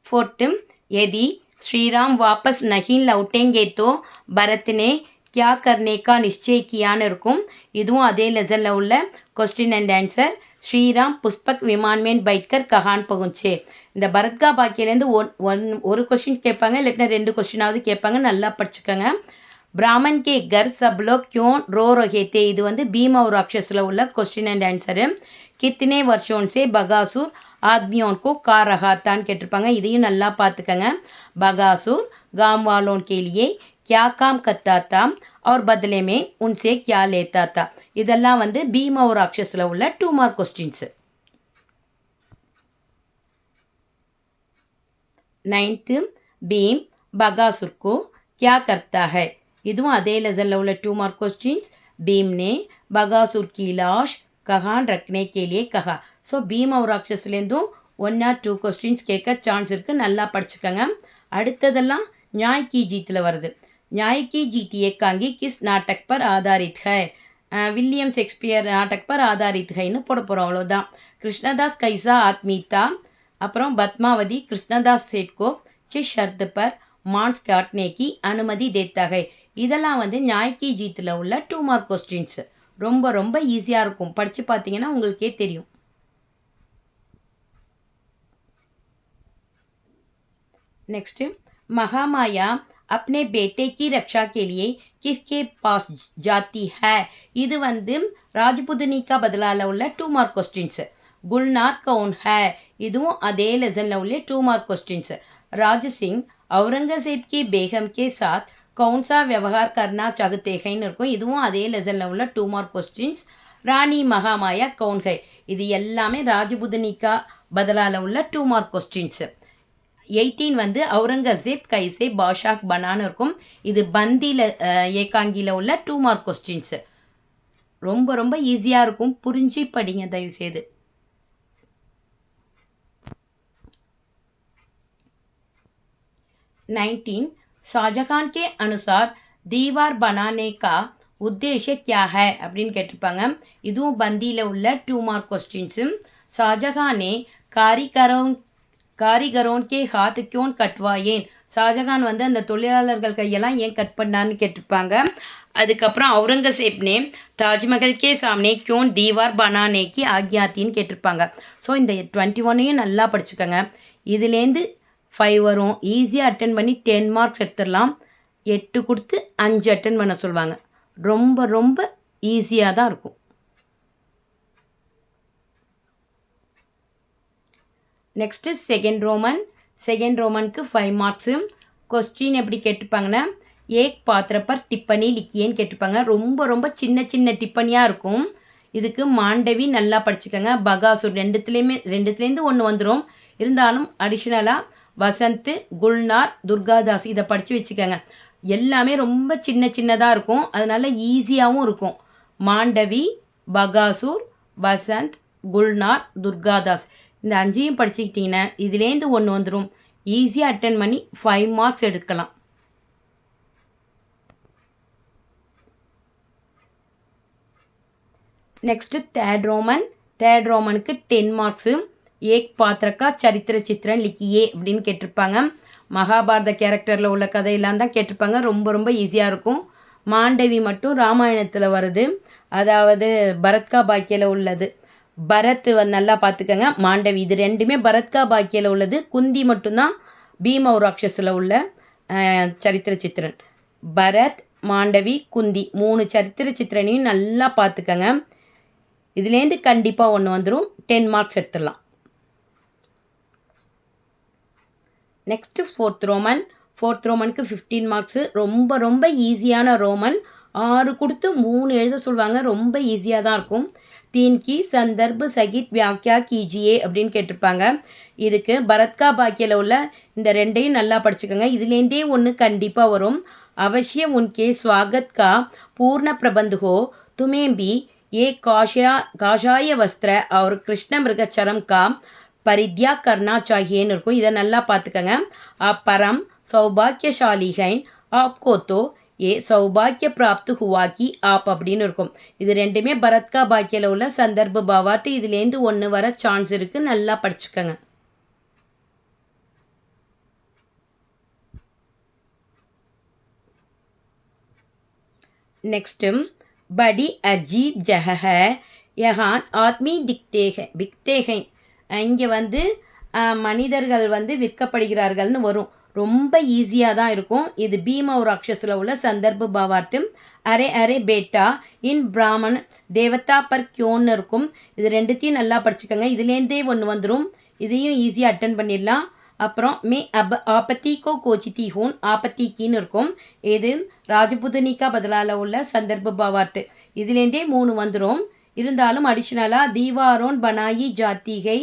4th, यदि श्री राम वापस नहीं लौटेंगे तो भरत ने क्या करने का निश्चय कियाன்னு இருக்கும். இதுவும் அதே லெசனில் உள்ள question and answer. Shriram Pushpak விமான் மேன் பைட்கர் கஹான் பகுஞ்சே. இந்த பரத்கா பாக்கியிலேருந்து ஒரு கொஸ்டின் கேட்பாங்க, இல்லைன்னா 2 கொஸ்டினாவது கேட்பாங்க. நல்லா படிச்சுக்கோங்க. ब्राह्मण के घर सब लोग क्यों रो रहे थे. இது வந்து பீம் और राक्षसல உள்ள क्वेश्चन एंड आंसर. कितने वर्षों से बगासुर आदमियों को खा रहा था கேட்டிருப்பாங்க. இதையும் நல்லா பார்த்துக்கங்க. बगासुर गांव वालों के लिए क्या काम करता था और बदले में उनसे क्या लेता था. இதெல்லாம் வந்து பீம் और राक्षसல உள்ள 2 மார்க் क्वेश्चंस. 9th, भीम बगासुर को क्या करता है. இதுவும் அதே லெசனில் உள்ள 2 மார்க் கொஸ்டின்ஸ். பீம் ने बगासुर की लाश कहाँ रखने के लिए कहा. ஸோ பீம் और ராட்சஸ்லேருந்தும் 1 or 2 கொஸ்டின்ஸ் கேட்க சான்ஸ் இருக்குது. நல்லா படிச்சுக்கோங்க. அடுத்ததெல்லாம் न्याय की जीतல வருது. न्याय की जीत एकांगी किस नाटक पर आधारित है. विलियम शेक्सपियर नाटक पर आधारित हैன்னு போட போகிறோம். அவ்வளோதான். கிருஷ்ணதாஸ் கைசா ஆத்மீதா, அப்புறம் பத்மாவதி கிருஷ்ணதாஸ் சேட்கோ किस शर्त पर मांस काटने की अनुमति देता है. இதெல்லாம் வந்து न्याय की जीतல உள்ள 2 மார்க் கொஸ்டின்ஸ். ரொம்ப ரொம்ப ஈஸியாக இருக்கும். படித்து பார்த்தீங்கன்னா உங்களுக்கே தெரியும். नेक्स्ट, महामाया अपने बेटे की रक्षा के लिए किसके पास जाती है. இது வந்து ராஜபுதனி का बदलाல உள்ள 2 மார்க் கொஸ்டின்ஸ். गुलनार कौन है. இதுவும் அதே லெசனில் உள்ள 2 மார்க் கொஸ்டின்ஸ். राज सिंह औरंगजेब की बेगम के साथ कौन सा व्यवहार करना चाहते हैं இருக்கும். இதுவும் அதே லெசனில் உள்ள 2 மார்க் கொஸ்டின்ஸ். ராணி மகாமாயா கவுன் है. இது எல்லாமே ராஜபுதனி का बदलाல உள்ள 2 மார்க் கொஸ்டின்ஸ். 18 வந்து அவுரங்கசீப் கைசே பாஷாக் பனான்னு இருக்கும். இது பந்தியில் ஏகாங்கியில் உள்ள 2 மார்க் கொஸ்டின்ஸ். ரொம்ப ரொம்ப ஈஸியாக இருக்கும். புரிஞ்சு படிங்க தயவுசெய்து. 19, ஷாஜகான் के अनुसार दीवार बनाने का उद्देश्य क्या है அப்படின்னு கேட்டிருப்பாங்க. இதுவும் பந்தியில் உள்ள 2 மார்க் கொஸ்டின்ஸு. ஷாஜகான் ने कारीगरों के हाथ क्यों कटवायेன். ஷாஜகான் வந்து அந்த தொழிலாளர்கள் கையெல்லாம் ஏன் கட் பண்ணான்னு கேட்டிருப்பாங்க. அதுக்கப்புறம் அவுரங்கசீப் ने தாஜ்மஹல் के सामने क्यों दीवार बनाने की आज्ञाத்தின்னு கேட்டிருப்பாங்க. ஸோ இந்த 21ஐயும் நல்லா படிச்சுக்கோங்க. இதுலேருந்து 5 வரும். ஈஸியாக அட்டன் பண்ணி 10 மார்க்ஸ் எடுத்துடலாம். 8 கொடுத்து 5 அட்டன் பண்ண சொல்லுவாங்க. ரொம்ப ரொம்ப ஈஸியாக தான் இருக்கும். நெக்ஸ்ட்டு செகண்ட் ரோமனுக்கு 5 மார்க்ஸு. கொஸ்டின் எப்படி கேட்டிருப்பாங்கன்னா, ஏக் பாத்திர பர் டிப்பனி லிக்கியேன்னு கேட்டிருப்பாங்க. ரொம்ப ரொம்ப சின்ன சின்ன டிப்பனியாக இருக்கும். இதுக்கு மாண்டவி நல்லா படிச்சுக்கோங்க. பகாசுர் ரெண்டுத்துலேருந்து ஒன்று வந்துடும். இருந்தாலும் அடிஷ்னலாக வசந்த், குல்னார், துர்காதாஸ் இதை படித்து வச்சுக்கோங்க. எல்லாமே ரொம்ப சின்ன சின்னதாக இருக்கும். அதனால ஈஸியாகவும் இருக்கும். மாண்டவி, பகாசூர், வசந்த், குல்னார், துர்காதாஸ் இந்த 5ஐயும் படிச்சுக்கிட்டிங்கன்னா இதுலேருந்து ஒன்று வந்துடும். ஈஸியாக அட்டன் பண்ணி 5 மார்க்ஸ் எடுக்கலாம். நெக்ஸ்ட்டு தேர்ட் ரோமனுக்கு 10 மார்க்ஸு. ஏக் பாத்திரக்கா சரித்திர சித்திரன் லிக்கியே அப்படின்னு கேட்டிருப்பாங்க. மகாபாரத கேரக்டரில் உள்ள கதையெல்லாம் தான் கேட்டிருப்பாங்க. ரொம்ப ரொம்ப ஈஸியாக இருக்கும். மாண்டவி மட்டும் ராமாயணத்தில் வருது. அதாவது பரத்கா பாக்கியில் உள்ளது. பரத் நல்லா பார்த்துக்கங்க. மாண்டவி இது ரெண்டுமே பரத்கா பாக்கியில் உள்ளது. குந்தி மட்டும்தான் பீம் और ராட்சஸில் உள்ள சரித்திர சித்திரன். பரத், மாண்டவி, குந்தி 3 சரித்திர சித்திரனையும் நல்லா பார்த்துக்கங்க. இதுலேருந்து கண்டிப்பாக ஒன்று வந்துடும். 10 மார்க்ஸ் எடுத்துடலாம். நெக்ஸ்ட்டு ஃபோர்த் ரோமனுக்கு 15 மார்க்ஸு. ரொம்ப ரொம்ப ஈஸியான ரோமன். 6 கொடுத்து 3 எழுத சொல்லுவாங்க. ரொம்ப ஈஸியாக தான் இருக்கும். தீன்கி சந்தர்ப் சகித் வியாக்கியா கீஜியே அப்படின்னு கேட்டிருப்பாங்க. இதுக்கு பரத்கா பாக்கியில் உள்ள இந்த 2ஐயும் நல்லா படிச்சுக்கோங்க. இதுலேருந்தே ஒன்று கண்டிப்பாக வரும். அவசியம் உன்கே ஸ்வாகத் கா பூர்ண பிரபந்த் ஹோ துமேं भी ये காஷாய வஸ்திர और கிருஷ்ண மிருகச்சரம் கா परित्याग करना चाहिएன்னு இருக்கும். இதை நல்லா பார்த்துக்கங்க. आप परम सौभाग्यशाली हैं. आपको तो ஏ சௌபாக்கிய பிராப்து ஹுவாக்கி ஆப் அப்படின்னு இருக்கும். இது ரெண்டுமே பரத்கா பாக்கியில் உள்ள சந்தர்ப்ப பாவார்த்து. இதுலேருந்து ஒன்று வர சான்ஸ் இருக்குது. நல்லா படிச்சுக்கோங்க. नेक्स्ट बड़ी अजीब जगह है यहाँ आदमी दिखते हैं இங்கே வந்து மனிதர்கள் வந்து விற்கப்படுகிறார்கள்னு வரும். ரொம்ப ஈஸியாக தான் இருக்கும். இது பீம ஒரு அக்ஷஸில் உள்ள சந்தர்ப்ப பாவார்த்து. அரே அரே பேட்டா இன் பிராமன் தேவதா பர் கியோன்னு இருக்கும். இது ரெண்டுத்தையும் நல்லா படிச்சுக்கோங்க. இதுலேருந்தே ஒன்று வந்துடும். இதையும் ஈஸியாக அட்டன் பண்ணிடலாம். அப்புறம் மே ஆபத்தி கோ கோச்சித்தி ஹூன் ஆபத்திக்கின்னு இருக்கும். இது ராஜபுதனிக்கா பதிலால் உள்ள சந்தர்ப்ப பாவார்த்து. இதுலேருந்தே 3 வந்துடும். இருந்தாலும் அடிஷ்னலாக தீவாரோன் பனாயி ஜாத்திகை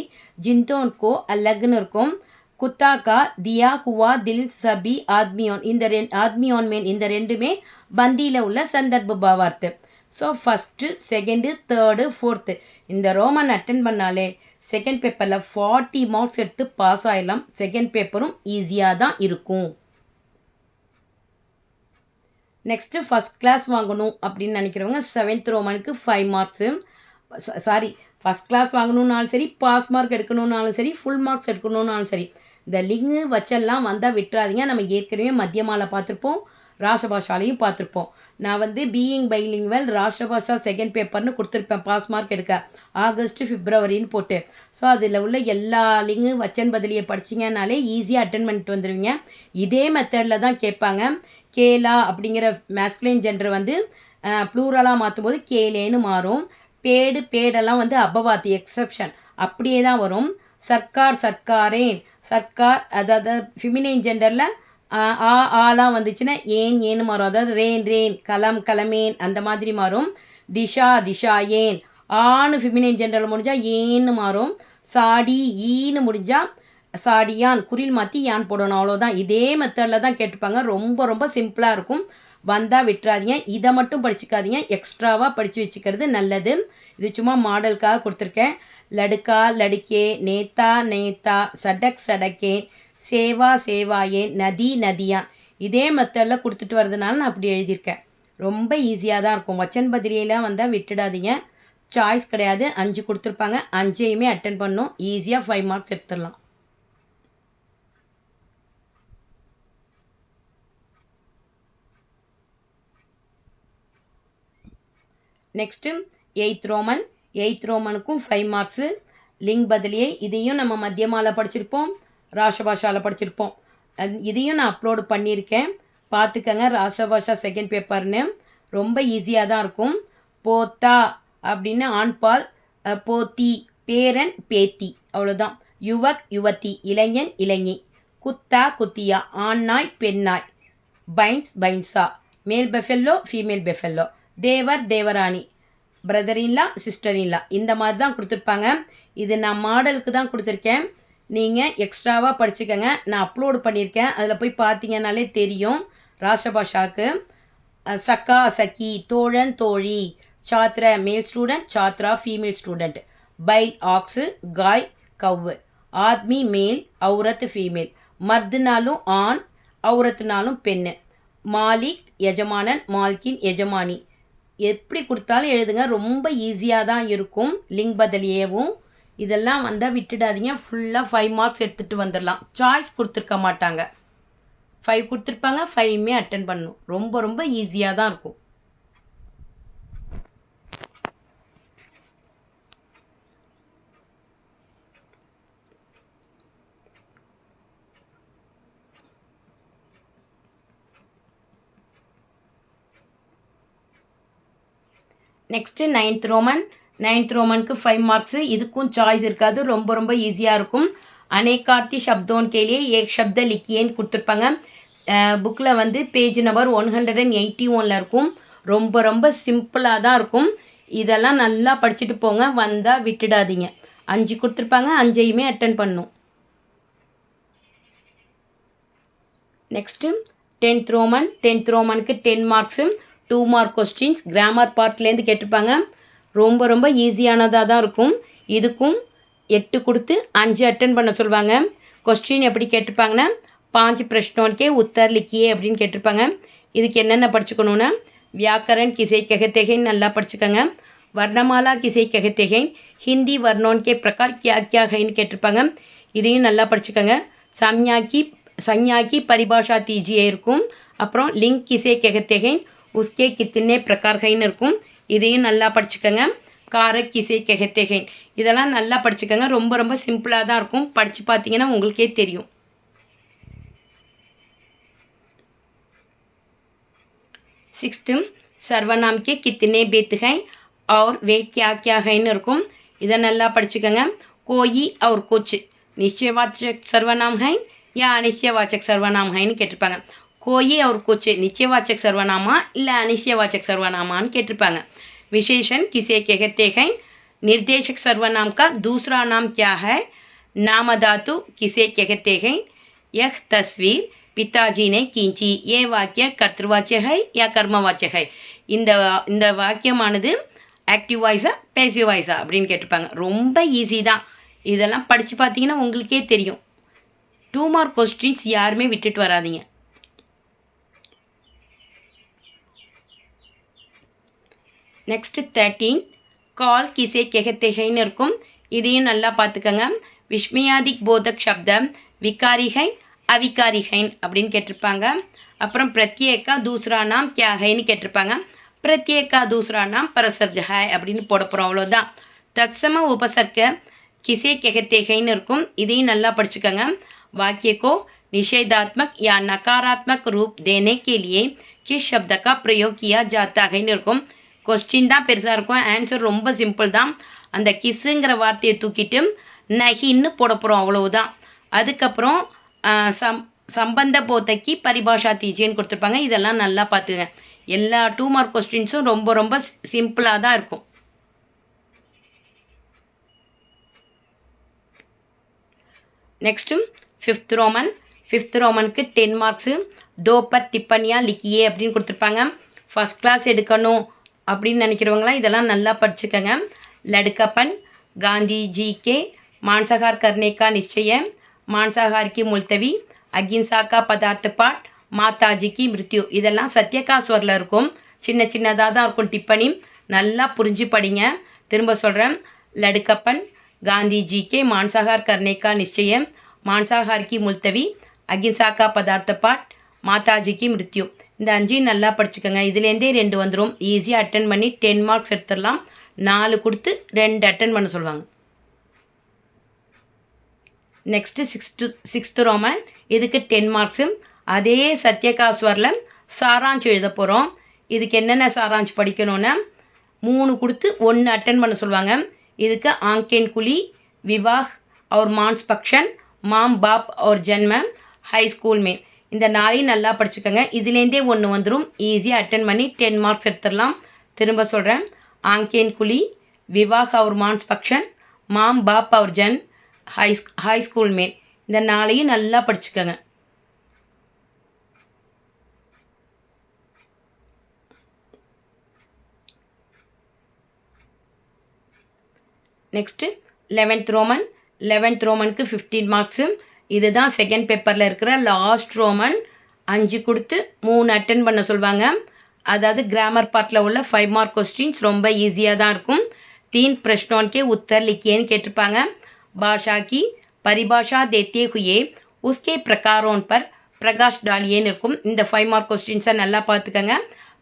ஜிந்தோன் கோ அலக்னு இருக்கும். குத்தாக்கா தியா ஹுவா தில் சபி ஆத்மியோன் ஆத்மியோன் மேன் இந்த ரெண்டுமே பந்தியில் உள்ள சந்தர்ப்ப பாவார்த்து. So first, second, third, fourth இந்த ரோமன் அட்டன் பண்ணாலே செகண்ட் பேப்பரில் 40 மார்க்ஸ் எடுத்து பாஸ் ஆகிடலாம். செகண்ட் பேப்பரும் ஈஸியாக தான் இருக்கும். நெக்ஸ்ட்டு ஃபஸ்ட் கிளாஸ் வாங்கணும் அப்படின்னு நினைக்கிறவங்க 7th ரோமனுக்கு 5 மார்க்ஸு. ஃபஸ்ட் கிளாஸ் வாங்கணுன்னாலும் சரி, பாஸ் மார்க் எடுக்கணுன்னாலும் சரி, ஃபுல் மார்க்ஸ் எடுக்கணுன்னாலும் சரி, இந்த லிங்கு வச்செல்லாம் வந்தால் விட்டுறாதீங்க. நம்ம ஏற்கனவே மத்தியமால பார்த்துருப்போம், ராஷ்டிரபாஷாலையும் பார்த்துருப்போம். நான் வந்து பீயிங் பைலிங்குவல் ராஷ்டிரபாஷா செகண்ட் பேப்பர்னு கொடுத்துருப்பேன் பாஸ் மார்க் எடுக்க, ஆகஸ்ட்டு பிப்ரவரின்னு போட்டு. ஸோ அதில் உள்ள எல்லா லிங்கு வச்சன் பதிலியை படிச்சிங்கனாலே ஈஸியாக அட்டன் பண்ணிட்டு வந்துடுவீங்க. இதே மெத்தடில் தான் கேட்பாங்க. கேலா அப்படிங்கிற மேஸ்குலைன் ஜெண்டர் வந்து ப்ளூரலாக மாற்றும் போது கேலேன்னு மாறும். பேடெல்லாம் வந்து அபவாத்தி எக்ஸப்ஷன் அப்படியே தான் வரும். சர்க்காரேன் சர்க்கார், அதாவது ஃபிமினைன் ஜெண்டரில் ஆலாம் வந்துச்சுன்னா ஏன்னு மாறும். அதாவது ரேன் கலமேன் அந்த மாதிரி மாறும். திஷா ஏன் ஆன்னு ஃபிமினைன் ஜெண்டரில் முடிஞ்சால் ஏன்னு மாறும். சாடி ஈன்னு முடிஞ்சால் சாடியான் குறில் மாற்றி யான் போடணும். அவ்வளோதான். இதே மெத்தடில் தான் கேட்டுப்பாங்க. ரொம்ப ரொம்ப சிம்பிளாக இருக்கும். வந்தால் விட்டுறாதீங்க. இதை மட்டும் படிச்சுக்காதீங்க, எக்ஸ்ட்ராவாக படித்து வச்சுக்கிறது நல்லது. இது சும்மா மாடலுக்காக கொடுத்துருக்கேன். லடுக்கா லடுக்கே, நேத்தா சடக்கே, சேவாயே, நதியான் இதே மெத்தடில் கொடுத்துட்டு வரதுனால நான் அப்படி எழுதியிருக்கேன். ரொம்ப ஈஸியாக தான் இருக்கும். வச்சன் பதிலியெல்லாம் வந்தால் விட்டுடாதீங்க. சாய்ஸ் கிடையாது. 5 கொடுத்துருப்பாங்க. 5ஐயுமே அட்டன் பண்ணணும். ஈஸியாக 5 மார்க்ஸ் எடுத்துடலாம். நெக்ஸ்ட்டு 8th ரோமனுக்கும் 5 மார்க்ஸு. லிங்க் பதிலியே இதையும் நம்ம மத்தியமால படிச்சிருப்போம், ராஷ்டிரபாஷாவில் படிச்சிருப்போம். இதையும் நான் அப்லோடு பண்ணியிருக்கேன், பார்த்துக்கங்க. ராஷ்டிரபாஷா செகண்ட் பேப்பர்னு ரொம்ப ஈஸியாக தான் இருக்கும். போத்தா அப்படின்னு ஆண்பால், போத்தி பேரன் பேத்தி, அவ்வளோதான். யுவத்தி இளைஞன் இளைஞி, குத்தியா ஆண் பெண்ணாய், பைன்ஸா மேல் பெஃபெல்லோ ஃபீமேல் பெஃபெல்லோ, தேவராணி பிரதர்-இன்லா சிஸ்டர்-இன்லா இந்த மாதிரி தான் கொடுத்துருப்பாங்க. இது நான் மாடலுக்கு தான் கொடுத்துருக்கேன். நீங்கள் எக்ஸ்ட்ராவாக படிச்சுக்கோங்க. நான் அப்லோடு பண்ணியிருக்கேன், அதில் போய் பார்த்தீங்கன்னாலே தெரியும். ராஷ்டிரபாஷாவுக்கு சக்கா சக்கி தோழன் தோழி, சாத்ர மேல் ஸ்டூடெண்ட், சாத்ரா ஃபீமேல் ஸ்டூடெண்ட், பைல் ஆக்ஸு, காய் கவ்வு, ஆத்மி மேல், அவுரத் ஃபீமேல், மர்துனாலும் ஆண், அவுரத்துனாலும் பெண்ணு, மாலிக் எஜமானன், மால்கின் எஜமானி. எப்படி கொடுத்தாலும் எழுதுங்க. ரொம்ப ஈஸியாக தான் இருக்கும். லிங்க் பதிலியேவும் இதெல்லாம் வந்தால் விட்டுடாதீங்க. ஃபுல்லாக 5 மார்க்ஸ் எடுத்துகிட்டு வந்துடலாம். சாய்ஸ் கொடுத்துருக்க மாட்டாங்க, 5 கொடுத்துருப்பாங்க. 5மே அட்டன் பண்ணணும். ரொம்ப ரொம்ப ஈஸியாக தான் இருக்கும். நெக்ஸ்ட்டு 9th ரோமனுக்கு 5 மார்க்ஸு. இதுக்கும் சாய்ஸ் இருக்காது. ரொம்ப ரொம்ப ஈஸியாக இருக்கும். அனேகார்த்தி சப்தோன் கேலியே ஏக் சப்த லிக்கியேன்னு கொடுத்துருப்பாங்க. புக்கில் வந்து பேஜ் நம்பர் 181 இருக்கும். ரொம்ப ரொம்ப சிம்பிளாக தான் இருக்கும். இதெல்லாம் நல்லா படிச்சுட்டு போங்க. வந்தால் விட்டுடாதீங்க. 5 கொடுத்துருப்பாங்க. 5ஐயுமே அட்டன் பண்ணணும். நெக்ஸ்ட்டு 10th ரோமனுக்கு 10 மார்க்ஸு. 2 மார்க் கொஸ்டின்ஸ் கிராமர் பார்ட்லேருந்து கேட்டிருப்பாங்க. ரொம்ப ரொம்ப ஈஸியானதாக தான் இருக்கும். இதுக்கும் 8 கொடுத்து 5 அட்டன் பண்ண சொல்லுவாங்க. கொஸ்டின் எப்படி கேட்டிருப்பாங்கன்னா 5 பிரஷ்னோன் கே உத்தர் லிக்கியே அப்படின்னு கேட்டிருப்பாங்க. இதுக்கு என்னென்ன படிச்சுக்கணுன்னா व्याकरण किसे कहते हैं நல்லா படிச்சுக்கோங்க. வர்ணமாலா किसे कहते हैं, हिंदी वर्णों के प्रकार क्या क्या हैன்னு கேட்டிருப்பாங்க. இதையும் நல்லா படிச்சுக்கோங்க. संज्ञा की परिभाषा दीजिए இருக்கும். அப்புறம் लिंग किसे कहते हैं, उसके कितने प्रकार हैன்னு இருக்கும். இதையும் நல்லா படிச்சுக்கோங்க. कारक किसे कहते हैं இதெல்லாம் நல்லா படிச்சுக்கோங்க. ரொம்ப ரொம்ப சிம்பிளாக தான் இருக்கும். படித்து பார்த்தீங்கன்னா உங்களுக்கே தெரியும். सिक्स्थ सर्वनाम के कितने बेत हैं और वे क्या क्या हैன்னு இருக்கும். இதை நல்லா படிச்சுக்கோங்க. कोई और कुछ निश्चयवाचक सर्वनाम है या अनिश्चयवाचक सर्वनाम हैன்னு கேட்டிருப்பாங்க. कोई और कुछ निश्चयवाचक सर्वनामा இல்லை अनिश्चयवाचक सर्वनामाன்னு கேட்டிருப்பாங்க. विशेषण किसे कहते हैं, निर्देशक सर्वनाम का दूसरा नाम क्या है, नामधातु किसे कहते हैं, यह तस्वीर पिताजी ने खींची ये वाक्य कर्तृवाच्य है या कर्मवाच्य है. இந்த வாக்கியமானது ஆக்டிவ் வாய்ஸா பேசிவ் வாய்ஸா அப்படின்னு கேட்டிருப்பாங்க. ரொம்ப ஈஸி தான். இதெல்லாம் படித்து பார்த்தீங்கன்னா உங்களுக்கே தெரியும். 2 மார்க் கொஸ்டின்ஸ் யாருமே விட்டுட்டு வராதிங்க. நெக்ஸ்ட் 13 கால் கிசே कहते हैன்னு இருக்கும். இதையும் நல்லா பார்த்துக்கோங்க. விஸ்மயாதிக் போதக் சப்தம் விகாரி है अविकारी है அப்படின்னு கேட்டிருப்பாங்க. அப்புறம் பிரத்யேகா தூசரா நாம் क्या हैன்னு கேட்டிருப்பாங்க. பிரத்யேகா தூசரா நாம் பரசர்க है அப்படின்னு போட போகிறோம். அவ்வளோதான். தத்சம உபசர்க किसे कहते हैன்னு இருக்கும். இதையும் நல்லா படிச்சுக்கோங்க. वाक्य को निषेधात्मक या नकारात्मक रूप देने के लिए किस शब्द का प्रयोग किया जाता हैன்னு இருக்கும். கொஸ்டின் தான் பெருசாக இருக்கும். ஆன்சர் ரொம்ப சிம்பிள் தான். அந்த கிஸ்ஸுங்கிற வார்த்தையை தூக்கிட்டு நஹின்னு போட போகிறோம். அவ்வளவுதான். அதுக்கப்புறம் சம்பந்த போதைக்கு பரிபாஷா தீஜின்னு கொடுத்துருப்பாங்க. இதெல்லாம் நல்லா பார்த்துங்க. எல்லா 2 மார்க் கொஸ்டின்ஸும் ரொம்ப ரொம்ப சிம்பிளாக தான் இருக்கும். நெக்ஸ்ட்டு ஃபிஃப்த் ரோமனுக்கு 10 மார்க்ஸு. दो पर टिप्पणियाँ लिखिए அப்படின்னு கொடுத்துருப்பாங்க. ஃபஸ்ட் கிளாஸ் எடுக்கணும் அப்படின்னு நினைக்கிறவங்களாம் இதெல்லாம் நல்லா படிச்சுக்கோங்க. लड़कापन, गांधी जी के मांसाहार करने का निश्चय, मांसाहार की मुलतवी, अहिंसा का पदार्थ पाठ, माताजी की मृत्यु இதெல்லாம் சத்யகாஸ்வரில் இருக்கும். சின்ன சின்னதாக தான் இருக்கும் டிப்பணி. நல்லா புரிஞ்சு படிங்க. திரும்ப சொல்கிறேன். लड़कापन, गांधी जी के मांसाहार करने का निश्चय, मांसाहार की मुलतवी, अहिंसा का पदार्थ पाठ, माताजी की मृत्यु இந்த 5 நல்லா படிச்சுக்கோங்க. இதுலேருந்தே 2 வந்துடும். ஈஸியாக அட்டன் பண்ணி 10 மார்க்ஸ் எடுத்துடலாம். 4 கொடுத்து 2 அட்டன் பண்ண சொல்லுவாங்க. Next sixth Roman. இதுக்கு 10 மார்க்ஸு. அதே சத்யகாஸ்வரில் சாராஞ்ச் எழுத போகிறோம். இதுக்கு என்னென்ன சாராஞ்ச் படிக்கணும்னா 3 கொடுத்து 1 அட்டன் பண்ண சொல்லுவாங்க. இதுக்கு आंखें खुली, विवाह और मांस भक्षण, माँ बाप और जन्म, हाई स्कूल में இந்த 4 நல்லா படிச்சுக்கோங்க. இதுலேருந்தே 1 வந்துடும். ஈஸியாக அட்டன் பண்ணி 10 மார்க்ஸ் எடுத்துடலாம். திரும்ப சொல்கிறேன். आंखें खुली, विवाह और मांस भक्षण, माँ बाप और जन्म, हाई स्कूल में இந்த 4 நல்லா படிச்சுக்கோங்க. நெக்ஸ்ட்டு 11th ரோமனுக்கு 15 மார்க்ஸு. இதுதான் செகண்ட் பேப்பரில் இருக்கிற லாஸ்ட் ரோமன். 5 கொடுத்து 3 அட்டன் பண்ண சொல்லுவாங்க. அதாவது கிராமர் பார்ட்டில் உள்ள 5 மார்க் கொஸ்டின்ஸ் ரொம்ப ஈஸியாக தான் இருக்கும். 3 प्रश्नों के उत्तर लिखिएன்னு கேட்டிருப்பாங்க. भाषा की परिभाषा देते हुए उसके प्रकारों पर प्रकाश डालिएன்னு இருக்கும். இந்த 5 மார்க் கொஸ்டின்ஸை நல்லா பார்த்துக்கோங்க.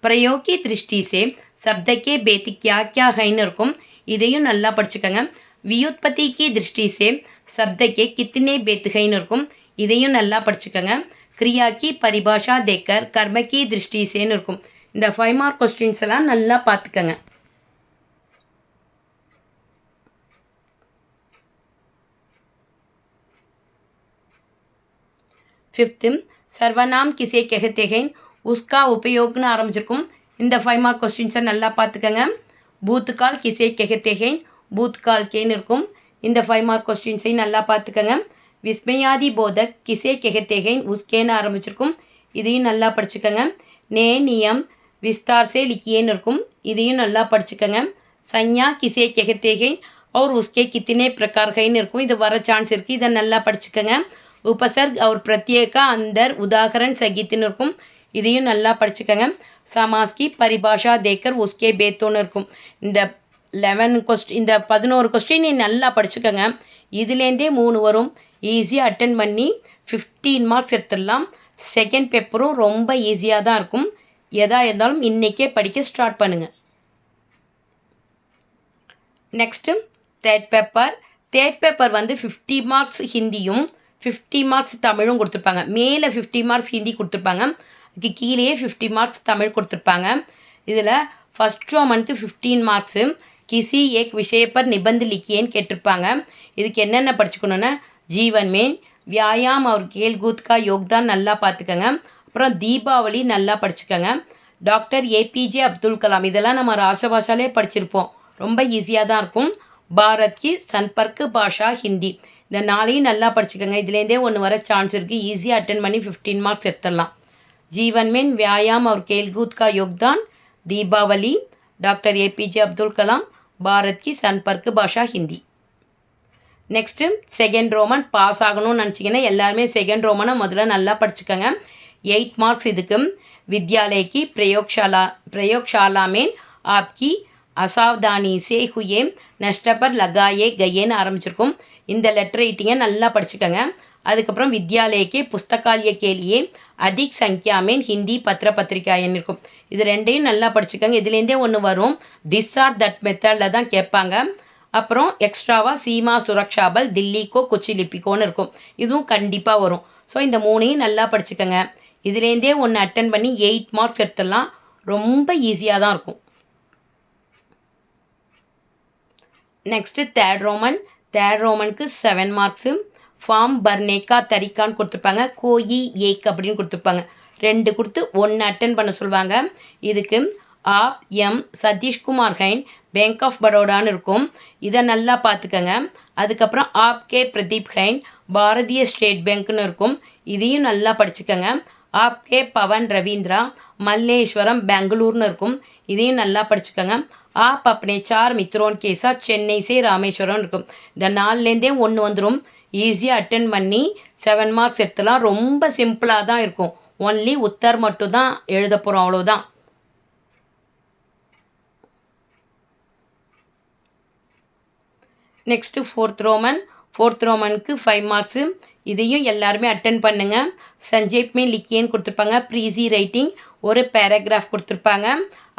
प्रयोग की दृष्टि से शब्द के भेद क्या क्या हैன்னு இருக்கும். இதையும் நல்லா படிச்சுக்கோங்க. व्युत्पत्ति की दृष्टि से शब्द के कितने भेद हैன்னு இருக்கும். இதையும் நல்லா படிச்சுக்கோங்க. क्रिया की परिभाषा देकर कर्म की दृष्टि सेன்னு இருக்கும். இந்த 5 மார்க் கொஸ்டின்ஸ் எல்லாம் நல்லா பார்த்துக்கோங்க. ஃபிஃப்த்து सर्वनाम किसे कहते हैं उसका उपयोगன்னு ஆரம்பிச்சிருக்கும். இந்த 5 மார்க் கொஸ்டின்ஸை நல்லா பார்த்துக்கோங்க. भूतकाल किसे कहते हैं, भूतकाल केன்னு இருக்கும். இந்த 5 மார்க் கொஸ்டின்ஸையும் நல்லா பார்த்துக்கோங்க. விஸ்மயாதி போதக் கிசே कहते हैं उसकेன்னு ஆரம்பிச்சிருக்கும். இதையும் நல்லா படிச்சுக்கோங்க. நே நியம் விஸ்தார் से लिखिएன்னு இருக்கும். இதையும் நல்லா படிச்சுக்கோங்க. संज्ञा किसे कहते हैं और उसके कितने प्रकार हैன்னு இருக்கும். இது வர சான்ஸ் இருக்குது. இதை நல்லா படிச்சுக்கோங்க. उपसर्ग और प्रत्यय का अंदर उदाहरण सहितன்னு இருக்கும். இதையும் நல்லா படிச்சுக்கோங்க. சமாஸ்கி பரிபாஷா தேக்கர் உஸ்கே பேத்தோன்னு இருக்கும். இந்த 11 கொஸ்டின் நீ நல்லா படிச்சுக்கோங்க. இதுலேருந்தே 3 வரும். ஈஸியாக அட்டன் பண்ணி 15 மார்க்ஸ் எடுத்துடலாம். செகண்ட் பேப்பரும் ரொம்ப ஈஸியாக தான் இருக்கும். எதாக இருந்தாலும் இன்றைக்கே படிக்க ஸ்டார்ட் பண்ணுங்கள். நெக்ஸ்ட்டு தேர்ட் பேப்பர் வந்து 50 மார்க்ஸ் ஹிந்தியும் 50 மார்க்ஸ் தமிழும் கொடுத்துருப்பாங்க. மேலே 50 மார்க்ஸ் ஹிந்தி கொடுத்துருப்பாங்க, அதுக்கு கீழேயே 50 மார்க்ஸ் தமிழ் கொடுத்துருப்பாங்க. இதில் ஃபஸ்ட் ரோமனுக்கு 15 மார்க்ஸு கிசி ஏக் விஷய பர் நிபந்த் லிக்கியேன்னு கேட்டிருப்பாங்க. இதுக்கு என்னென்ன படிச்சுக்கணுன்னா ஜீவன் மேன், வியாயாம் அவர் கேல்கூத் கா யோக்தான் நல்லா பார்த்துக்கோங்க. அப்புறம் தீபாவளி நல்லா படிச்சுக்கோங்க. டாக்டர் ஏபிஜே அப்துல் கலாம் இதெல்லாம் நம்ம ராஷ்டிரபாஷாலே படிச்சிருப்போம், ரொம்ப ஈஸியாக தான் இருக்கும். பாரத் கி சன்பர்க் பாஷா ஹிந்தி இந்த 4ஐயும் நல்லா படிச்சுக்கோங்க. இதுலேருந்தே ஒன்று வர சான்ஸ் இருக்குது. ஈஸியாக அட்டன் பண்ணி 15 மார்க்ஸ் எடுத்துடலாம். ஜீவன் மேன், வியாயாம் और खेलकूद का योगदान, தீபாவளி, டாக்டர் ஏபிஜே அப்துல் கலாம், பாரத் கி சன்பர்க் பாஷா Hindi. Next second roman pass ஆகணும்னு நினச்சிங்கன்னா எல்லாருமே செகண்ட் ரோமனை முதல்ல நல்லா படிச்சுக்கோங்க. 8 மார்க்ஸ் இதுக்கு. विद्यालय की प्रयोगशाला में आपकी அசாவ்தானி சே ஹுயே நஷ்ட பர் லகாயே கயேன்னு ஆரம்பிச்சிருக்கும். இந்த லெட்டர் ரைட்டிங்கை நல்லா படிச்சுக்கோங்க. அதுக்கப்புறம் வித்யாலயக்கே புஸ்தகாலய கேலியே அதிக் சங்கியாமேன் ஹிந்தி பத்திரிகாயன்னு இருக்கும். இது ரெண்டையும் நல்லா படிச்சுக்கோங்க. இதுலேருந்தே ஒன்று வரும், திஸ் ஆர் தட் மெத்தடில் தான் கேட்பாங்க. அப்புறம் எக்ஸ்ட்ராவாக சீமா சுரக்ஷாபல் தில்லிக்கோ கொச்சி லிப்பிக்கோன்னு இருக்கும், இதுவும் கண்டிப்பாக வரும். ஸோ இந்த 3ஐயும் நல்லா படிச்சுக்கோங்க. இதுலேருந்தே ஒன்று அட்டன் பண்ணி 8 மார்க்ஸ் எடுத்துடலாம். ரொம்ப ஈஸியாக தான் இருக்கும். நெக்ஸ்ட்டு தேர்ட் ரோமனுக்கு 7 மார்க்ஸு. ஃபார்ம் பர்னேக்கா தரிக்கான்னு கொடுத்துருப்பாங்க, கோயி ஏக் அப்படின்னு கொடுத்துருப்பாங்க. 2 கொடுத்து 1 அட்டன் பண்ண சொல்லுவாங்க. இதுக்கு ஆப் எம் சதீஷ்குமார் ஹைன் பேங்க் ஆஃப் பரோடான்னு இருக்கும், இதை நல்லா பார்த்துக்கோங்க. அதுக்கப்புறம் ஆப் கே பிரதீப் ஹைன் பாரதிய ஸ்டேட் பேங்க்னு இருக்கும், இதையும் நல்லா படிச்சுக்கோங்க. ஆப் கே பவன் ரவீந்திரா மல்லேஸ்வரம் பெங்களூர்னு இருக்கும், இதையும் நல்லா படிச்சுக்கோங்க. ஆப் अपने 4 மித்ரோன் கே சாத் சென்னை சே ராமேஸ்வரம் இருக்கும். இந்த 4லேருந்தே ஒன்று வந்துடும். ஈஸியாக அட்டன் பண்ணி 7 மார்க்ஸ் எடுத்துலாம். ரொம்ப சிம்பிளாக தான் இருக்கும். ஒன்லி உத்தர் மட்டும் தான் எழுத போகிறோம், அவ்வளோதான். நெக்ஸ்ட்டு ஃபோர்த் ரோமனுக்கு 5 மார்க்ஸு. இதையும் எல்லாருமே அட்டன் பண்ணுங்கள். சஞ்சேப் மே லிக்கியேன்னு கொடுத்துருப்பாங்க. ப்ரீஸி ரைட்டிங் ஒரு பேராகிராஃப் கொடுத்துருப்பாங்க,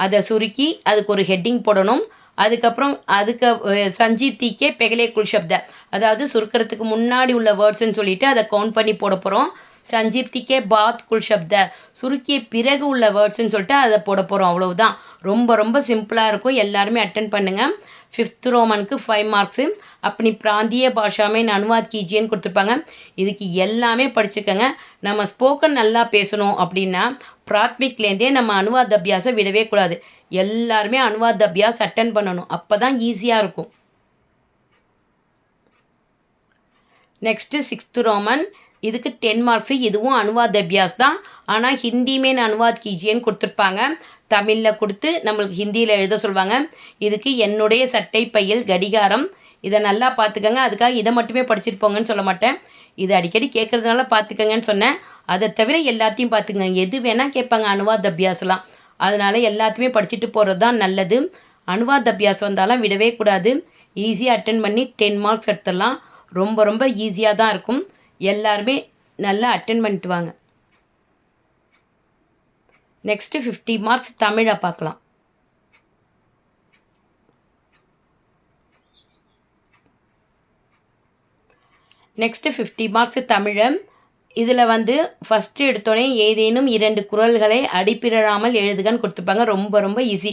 அதை சுருக்கி அதுக்கு ஒரு ஹெட்டிங் போடணும். அதுக்கப்புறம் சஞ்சீப்திக்கே பெகலே குல் சப்த, அதாவது சுருக்கிறதுக்கு முன்னாடி உள்ள வேர்ட்ஸ்ன்னு சொல்லிட்டு அதை கவுண்ட் பண்ணி போட போகிறோம். சஞ்சீப்திக்கே பாத் குல் சப்த, சுருக்கிய பிறகு உள்ள வேர்ட்ஸ்ன்னு சொல்லிட்டு அதை போட போகிறோம், அவ்வளவுதான். ரொம்ப ரொம்ப சிம்பிளாக இருக்கும். எல்லாருமே அட்டன் பண்ணுங்கள். 5th ரோமனுக்கு 5 marks. அப்படி பிராந்திய பாஷாமே அனுவாத் கீஜியன்னு கொடுத்துருப்பாங்க. இதுக்கு எல்லாமே படிச்சுக்கோங்க. நம்ம ஸ்போக்கன் நல்லா பேசணும் அப்படின்னா பிராத்மிக்லேருந்தே நம்ம அனுவாத் அபியாசம் விடவே கூடாது. எல்லாருமே அனுவாத் அபியாஸ் அட்டன் பண்ணணும், அப்போ தான் ஈஸியாக இருக்கும். நெக்ஸ்ட்டு 6th ரோமன், இதுக்கு 10 மார்க்ஸு. இதுவும் அனுவாத் அபியாஸ் தான், ஆனால் ஹிந்திமே அனுவாத் கீஜியன்னு கொடுத்துருப்பாங்க. தமிழில் கொடுத்து நம்மளுக்கு ஹிந்தியில் எழுத சொல்லுவாங்க. இதுக்கு என்னுடைய சட்டை பையில் கடிகாரம், இதை நல்லா பார்த்துக்கோங்க. அதுக்காக இதை மட்டுமே படிச்சுட்டு போங்கன்னு சொல்ல மாட்டேன், இது அடிக்கடி கேட்குறதுனால பார்த்துக்கங்கன்னு சொன்னேன். அதை தவிர எல்லாத்தையும் பார்த்துக்கங்க. எது வேணால் கேட்பாங்க அனுவாத் அபியாஸ்லாம், அதனால் எல்லாத்தையுமே படிச்சுட்டு போகிறது தான் நல்லது. அனுவாத் அபியாஸ் வந்தாலும் விடவே கூடாது. ஈஸியாக அட்டன் பண்ணி 10 மார்க்ஸ் எடுத்துடலாம். ரொம்ப ரொம்ப ஈஸியாக தான் இருக்கும். எல்லாருமே நல்லா அட்டன் பண்ணிட்டு வாங்க. நெக்ஸ்ட்டு 50 மார்க்ஸ் தமிழை பார்க்கலாம். நெக்ஸ்ட்டு 50 மார்க்ஸ் தமிழை. இதில் வந்து ஃபஸ்ட்டு எடுத்தோடனே ஏதேனும் 2 குறள்களை அடிப்பிடாமல் எழுதுகன்னு கொடுத்துருப்பாங்க. ரொம்ப ரொம்ப ஈஸி.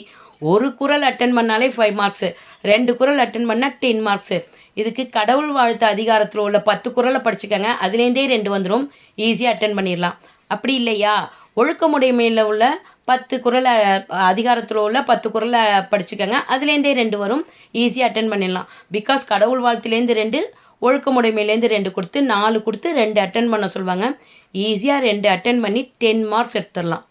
ஒரு குறள் அட்டன் பண்ணாலே 5 மார்க்ஸு, 2 குறள் அட்டன் பண்ணால் 10 மார்க்ஸு. இதுக்கு கடவுள் வாழ்த்து அதிகாரத்தில் உள்ள 10 குறளை படிச்சுக்கோங்க, அதுலேருந்தே 2 வந்துடும். ஈஸியாக அட்டன் பண்ணிடலாம். அப்படி இல்லையா, ஒழுக்கமுடைமையில் உள்ள 10 குறளை, அதிகாரத்தில் உள்ள 10 குறளை படிச்சுக்கோங்க, அதுலேருந்தே 2 வரும். ஈஸியாக அட்டன் பண்ணிடலாம். பிகாஸ் கடவுள் வாழ்த்துலேருந்து 2, ஒழுக்கமுடைமையிலேருந்து 2 கொடுத்து 4 கொடுத்து 2 அட்டன் பண்ண சொல்லுவாங்க. ஈஸியாக 2 அட்டன் பண்ணி 10 மார்க்ஸ் எடுத்துடலாம்.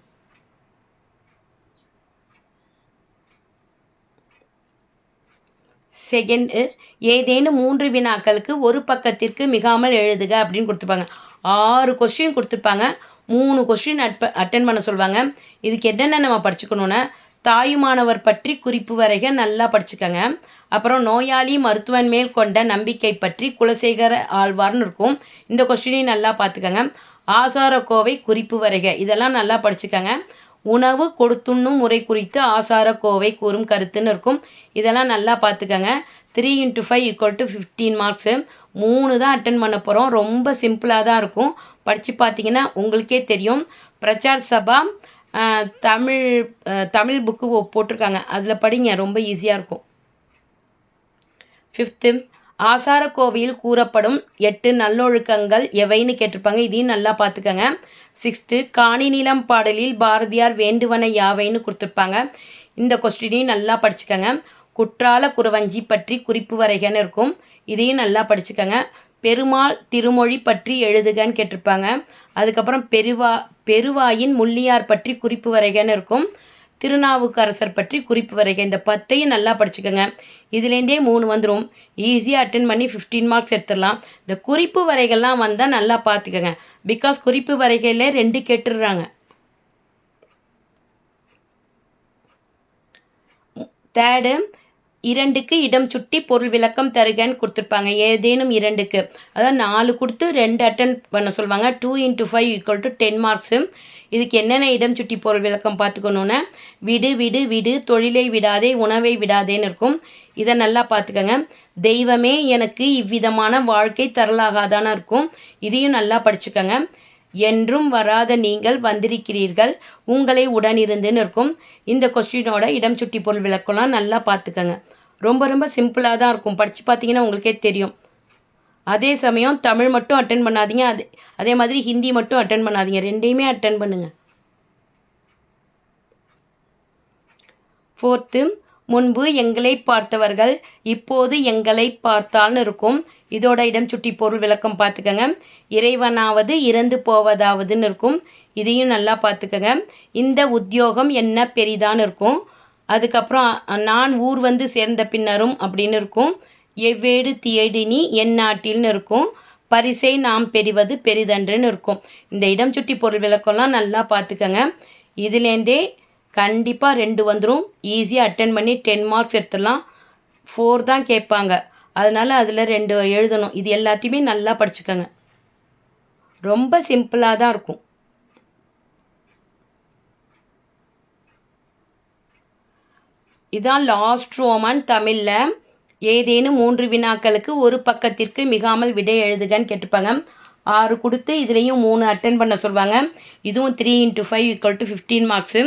செகண்டு, ஏதேனும் 3 வினாக்களுக்கு ஒரு பக்கத்திற்கு மிகாமல் எழுதுக அப்படின்னு கொடுத்துருப்பாங்க. 6 கொஸ்டின் கொடுத்துருப்பாங்க. 3 கொஸ்டின் அட்டன் பண்ண சொல்லுவாங்க. இதுக்கு என்னென்ன நம்ம படிச்சுக்கணும்னா, தாயுமானவர் பற்றி குறிப்பு வரைக நல்லா படிச்சுக்கங்க. அப்புறம் நோயாளி மருத்துவன் மேல் கொண்ட நம்பிக்கை பற்றி குலசேகர ஆழ்வார்னு இருக்கும். இந்த கொஸ்டினையும் நல்லா பார்த்துக்கங்க. ஆசாரக்கோவை குறிப்பு வரைக இதெல்லாம் நல்லா படிச்சுக்கங்க. உணவு கொடுத்துண்ணும் முறை குறித்து ஆசாரக்கோவை கூறும் கருத்துன்னு இருக்கும். இதெல்லாம் நல்லா பார்த்துக்கங்க. 3 × 5 = 15 மார்க்ஸு. 3 தான் அட்டன் பண்ண போகிறோம். ரொம்ப சிம்பிளாக தான் இருக்கும். படித்து பார்த்தீங்கன்னா உங்களுக்கே தெரியும். பிரச்சார் சபா தமிழ் புக்கு போட்டிருக்காங்க. அதில் படிங்க, ரொம்ப ஈஸியாக இருக்கும். 5th ஆசாரக்கோவையில் கூறப்படும் 8 நல்லொழுக்கங்கள் எவைன்னு கேட்டிருப்பாங்க. இதையும் நல்லா பார்த்துக்கங்க. 6th காணி நிலம் பாடலில் பாரதியார் வேண்டுவன யாவைன்னு கொடுத்துருப்பாங்க. இந்த கொஸ்டினையும் நல்லா படிச்சுக்கங்க. குற்றால குறவஞ்சி பற்றி குறிப்பு வரைகன்னு இருக்கும். இதையும் நல்லா படிச்சுக்கங்க. பெருமாள் திருமொழி பற்றி எழுதுகன்னு கேட்டிருப்பாங்க. அதுக்கப்புறம் பெருவாயின் முள்ளியார் பற்றி குறிப்பு வரைகன்னு இருக்கும். திருநாவுக்கரசர் பற்றி குறிப்பு வரைக. இந்த 10ஐயும் நல்லா படிச்சுக்கோங்க. இதுலேருந்தே 3 வந்துடும். ஈஸியாக அட்டன் பண்ணி 15 மார்க்ஸ் எடுத்துடலாம். இந்த குறிப்பு வரைகள்லாம் வந்தால் நல்லா பார்த்துக்கோங்க. பிகாஸ் குறிப்பு வரைகையில் 2 கேட்டுடுறாங்க. 3rd 2க்கு இடம் சுட்டி பொருள் விளக்கம் தருகன்னு கொடுத்துருப்பாங்க. ஏதேனும் 2க்கு, அதாவது 4 கொடுத்து 2 அட்டன் பண்ண சொல்லுவாங்க. 2 × 5 = 10 மார்க்ஸு. இதுக்கு என்னென்ன இடம் சுட்டி பொருள் விளக்கம் பார்த்துக்கணுன்னா, விடு விடு விடு, தொழிலை விடாதே, உணவை விடாதேன்னு இருக்கும். இதை நல்லா பார்த்துக்கங்க. தெய்வமே எனக்கு இவ்விதமான வாழ்க்கை தரலாகாதான்னு இருக்கும். இதையும் நல்லா படிச்சுக்கோங்க. என்றும் வராத நீங்கள் வந்திருக்கிறீர்கள், உங்களை உடனிருந்துன்னு இருக்கும். இந்த கொஸ்டினோட இடம் சுட்டி பொருள் விளக்கம்லாம் நல்லா பார்த்துக்கங்க. ரொம்ப ரொம்ப சிம்பிளாக தான் இருக்கும். படித்து பார்த்தீங்கன்னா உங்களுக்கே தெரியும். அதே சமயம் தமிழ் மட்டும் அட்டன் பண்ணாதீங்க. அதே மாதிரி ஹிந்தி மட்டும் அட்டன் பண்ணாதீங்க. 2யுமே அட்டன் பண்ணுங்க. 4th முன்பு எங்களை பார்த்தவர்கள் இப்போது எங்களை பார்த்தால்னு இருக்கும். இதோட இடம் சுட்டி பொருள் விளக்கம் பார்த்துக்கங்க. இறைவனாவது இறந்து போவதாவதுன்னு இருக்கும். இதையும் நல்லா பார்த்துக்கங்க. இந்த உத்தியோகம் என்ன பெரிதான்னு இருக்கும். அதுக்கப்புறம் நான் ஊர் வந்து சேர்ந்த பின்னரும் அப்படின்னு இருக்கும். எவ்வேடு தியடினி என் நாட்டில்னு இருக்கும். பரிசை நாம் பெறுவது பெரிதன்றுன்னு இருக்கும். இந்த இடம் சுட்டி பொருள் விளக்கம்லாம் நல்லா பார்த்துக்கங்க. இதுலேருந்தே கண்டிப்பாக 2 வந்துடும். ஈஸியாக அட்டன் பண்ணி 10 மார்க்ஸ் எடுத்துடலாம். 4 தான் கேட்பாங்க. அதனால் அதில் 2 எழுதணும். இது எல்லாத்தையுமே நல்லா படிச்சுக்கோங்க. ரொம்ப சிம்பிளாக தான் இருக்கும். இதான் லாஸ்ட் ரோமன். தமிழில் ஏதேனும் 3 வினாக்களுக்கு ஒரு பக்கத்திற்கு மிகாமல் விடை எழுதுகன்னு கேட்டுப்பாங்க. 6 கொடுத்து இதுலேயும் 3 அட்டன் பண்ண சொல்லுவாங்க. இதுவும் 3 × 5 = 15 மார்க்ஸு.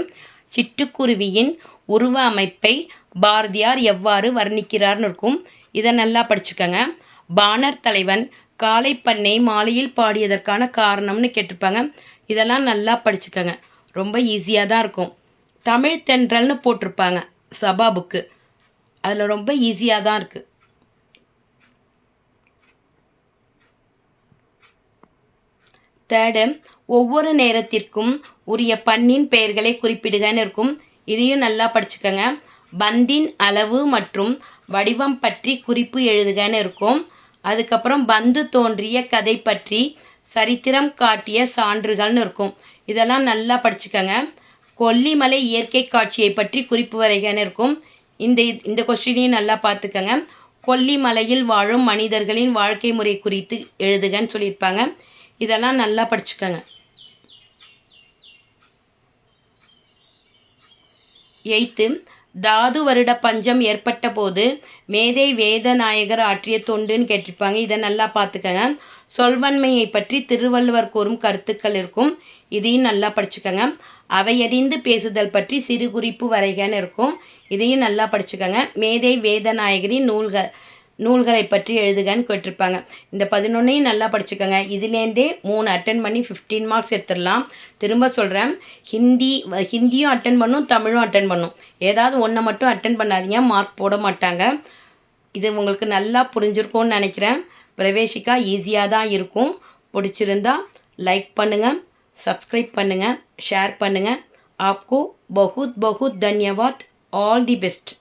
சிட்டுக்குருவியின் உருவ அமைப்பை பாரதியார் எவ்வாறு வர்ணிக்கிறார்னு இருக்கும். இதை நல்லா படிச்சுக்கோங்க. பாணர் தலைவன் காலை பண்ணை மாலையில் பாடியதற்கான காரணம்னு கேட்டிருப்பாங்க. இதெல்லாம் நல்லா படிச்சுக்கோங்க. ரொம்ப ஈஸியாக தான் இருக்கும். தமிழ் தென்றல்னு போட்டிருப்பாங்க சபா புக்கு. அதில் ரொம்ப ஈஸியாக தான் இருக்குது. தேர்டு ஒவ்வொரு நேரத்திற்கும் உரிய பண்ணின் பெயர்களை குறிப்பிடுகன்னு இருக்கும். இதையும் நல்லா படிச்சுக்கோங்க. பந்தின் அளவு மற்றும் வடிவம் பற்றி குறிப்பு எழுதுகன்னு இருக்கும். அதுக்கப்புறம் பந்து தோன்றிய கதை பற்றி சரித்திரம் காட்டிய சான்றுகள்னு இருக்கும். இதெல்லாம் நல்லா படிச்சுக்கோங்க. கொல்லிமலை இயற்கை காட்சியை பற்றி குறிப்பு வரைகன்னு இருக்கும். இந்த கொஸ்டினையும் நல்லா பார்த்துக்கோங்க. கொல்லிமலையில் வாழும் மனிதர்களின் வாழ்க்கை முறை குறித்து எழுதுகன்னு சொல்லியிருப்பாங்க. இதெல்லாம் நல்லா படிச்சுக்கோங்க. 8th தாது வருட பஞ்சம் ஏற்பட்ட போது மேதை வேதநாயகர் ஆற்றிய தொண்டுன்னு கேட்டிருப்பாங்க. இதை நல்லா பார்த்துக்கோங்க. சொல்வன்மையை பற்றி திருவள்ளுவர் கூறும் கருத்துக்கள் இருக்கும். இதையும் நல்லா படிச்சுக்கோங்க. அவையறிந்து பேசுதல் பற்றி சிறு குறிப்பு வரைகன்னு இருக்கும். இதையும் நல்லா படிச்சுக்கோங்க. மேதை வேதநாயகரின் நூல்களை பற்றி எழுதுகன்னு கேட்டிருப்பாங்க. இந்த 11ஐயும் நல்லா படிச்சுக்கோங்க. இதுலேருந்தே 3 அட்டன் பண்ணி 15 மார்க்ஸ் எடுத்துடலாம். திரும்ப சொல்கிறேன், ஹிந்தியும் அட்டன் பண்ணும், தமிழும் அட்டன் பண்ணும். ஏதாவது ஒன்றை மட்டும் அட்டன் பண்ணாதீங்க, மார்க் போட மாட்டாங்க. இது உங்களுக்கு நல்லா புரிஞ்சிருக்கும்னு நினைக்கிறேன். பிரவேசிக்கா ஈஸியாக தான் இருக்கும். பிடிச்சிருந்தா லைக் பண்ணுங்கள், சப்ஸ்கிரைப் பண்ணுங்கள், ஷேர் பண்ணுங்கள். आपको बहुत बहुत धन्यवाद. All the best.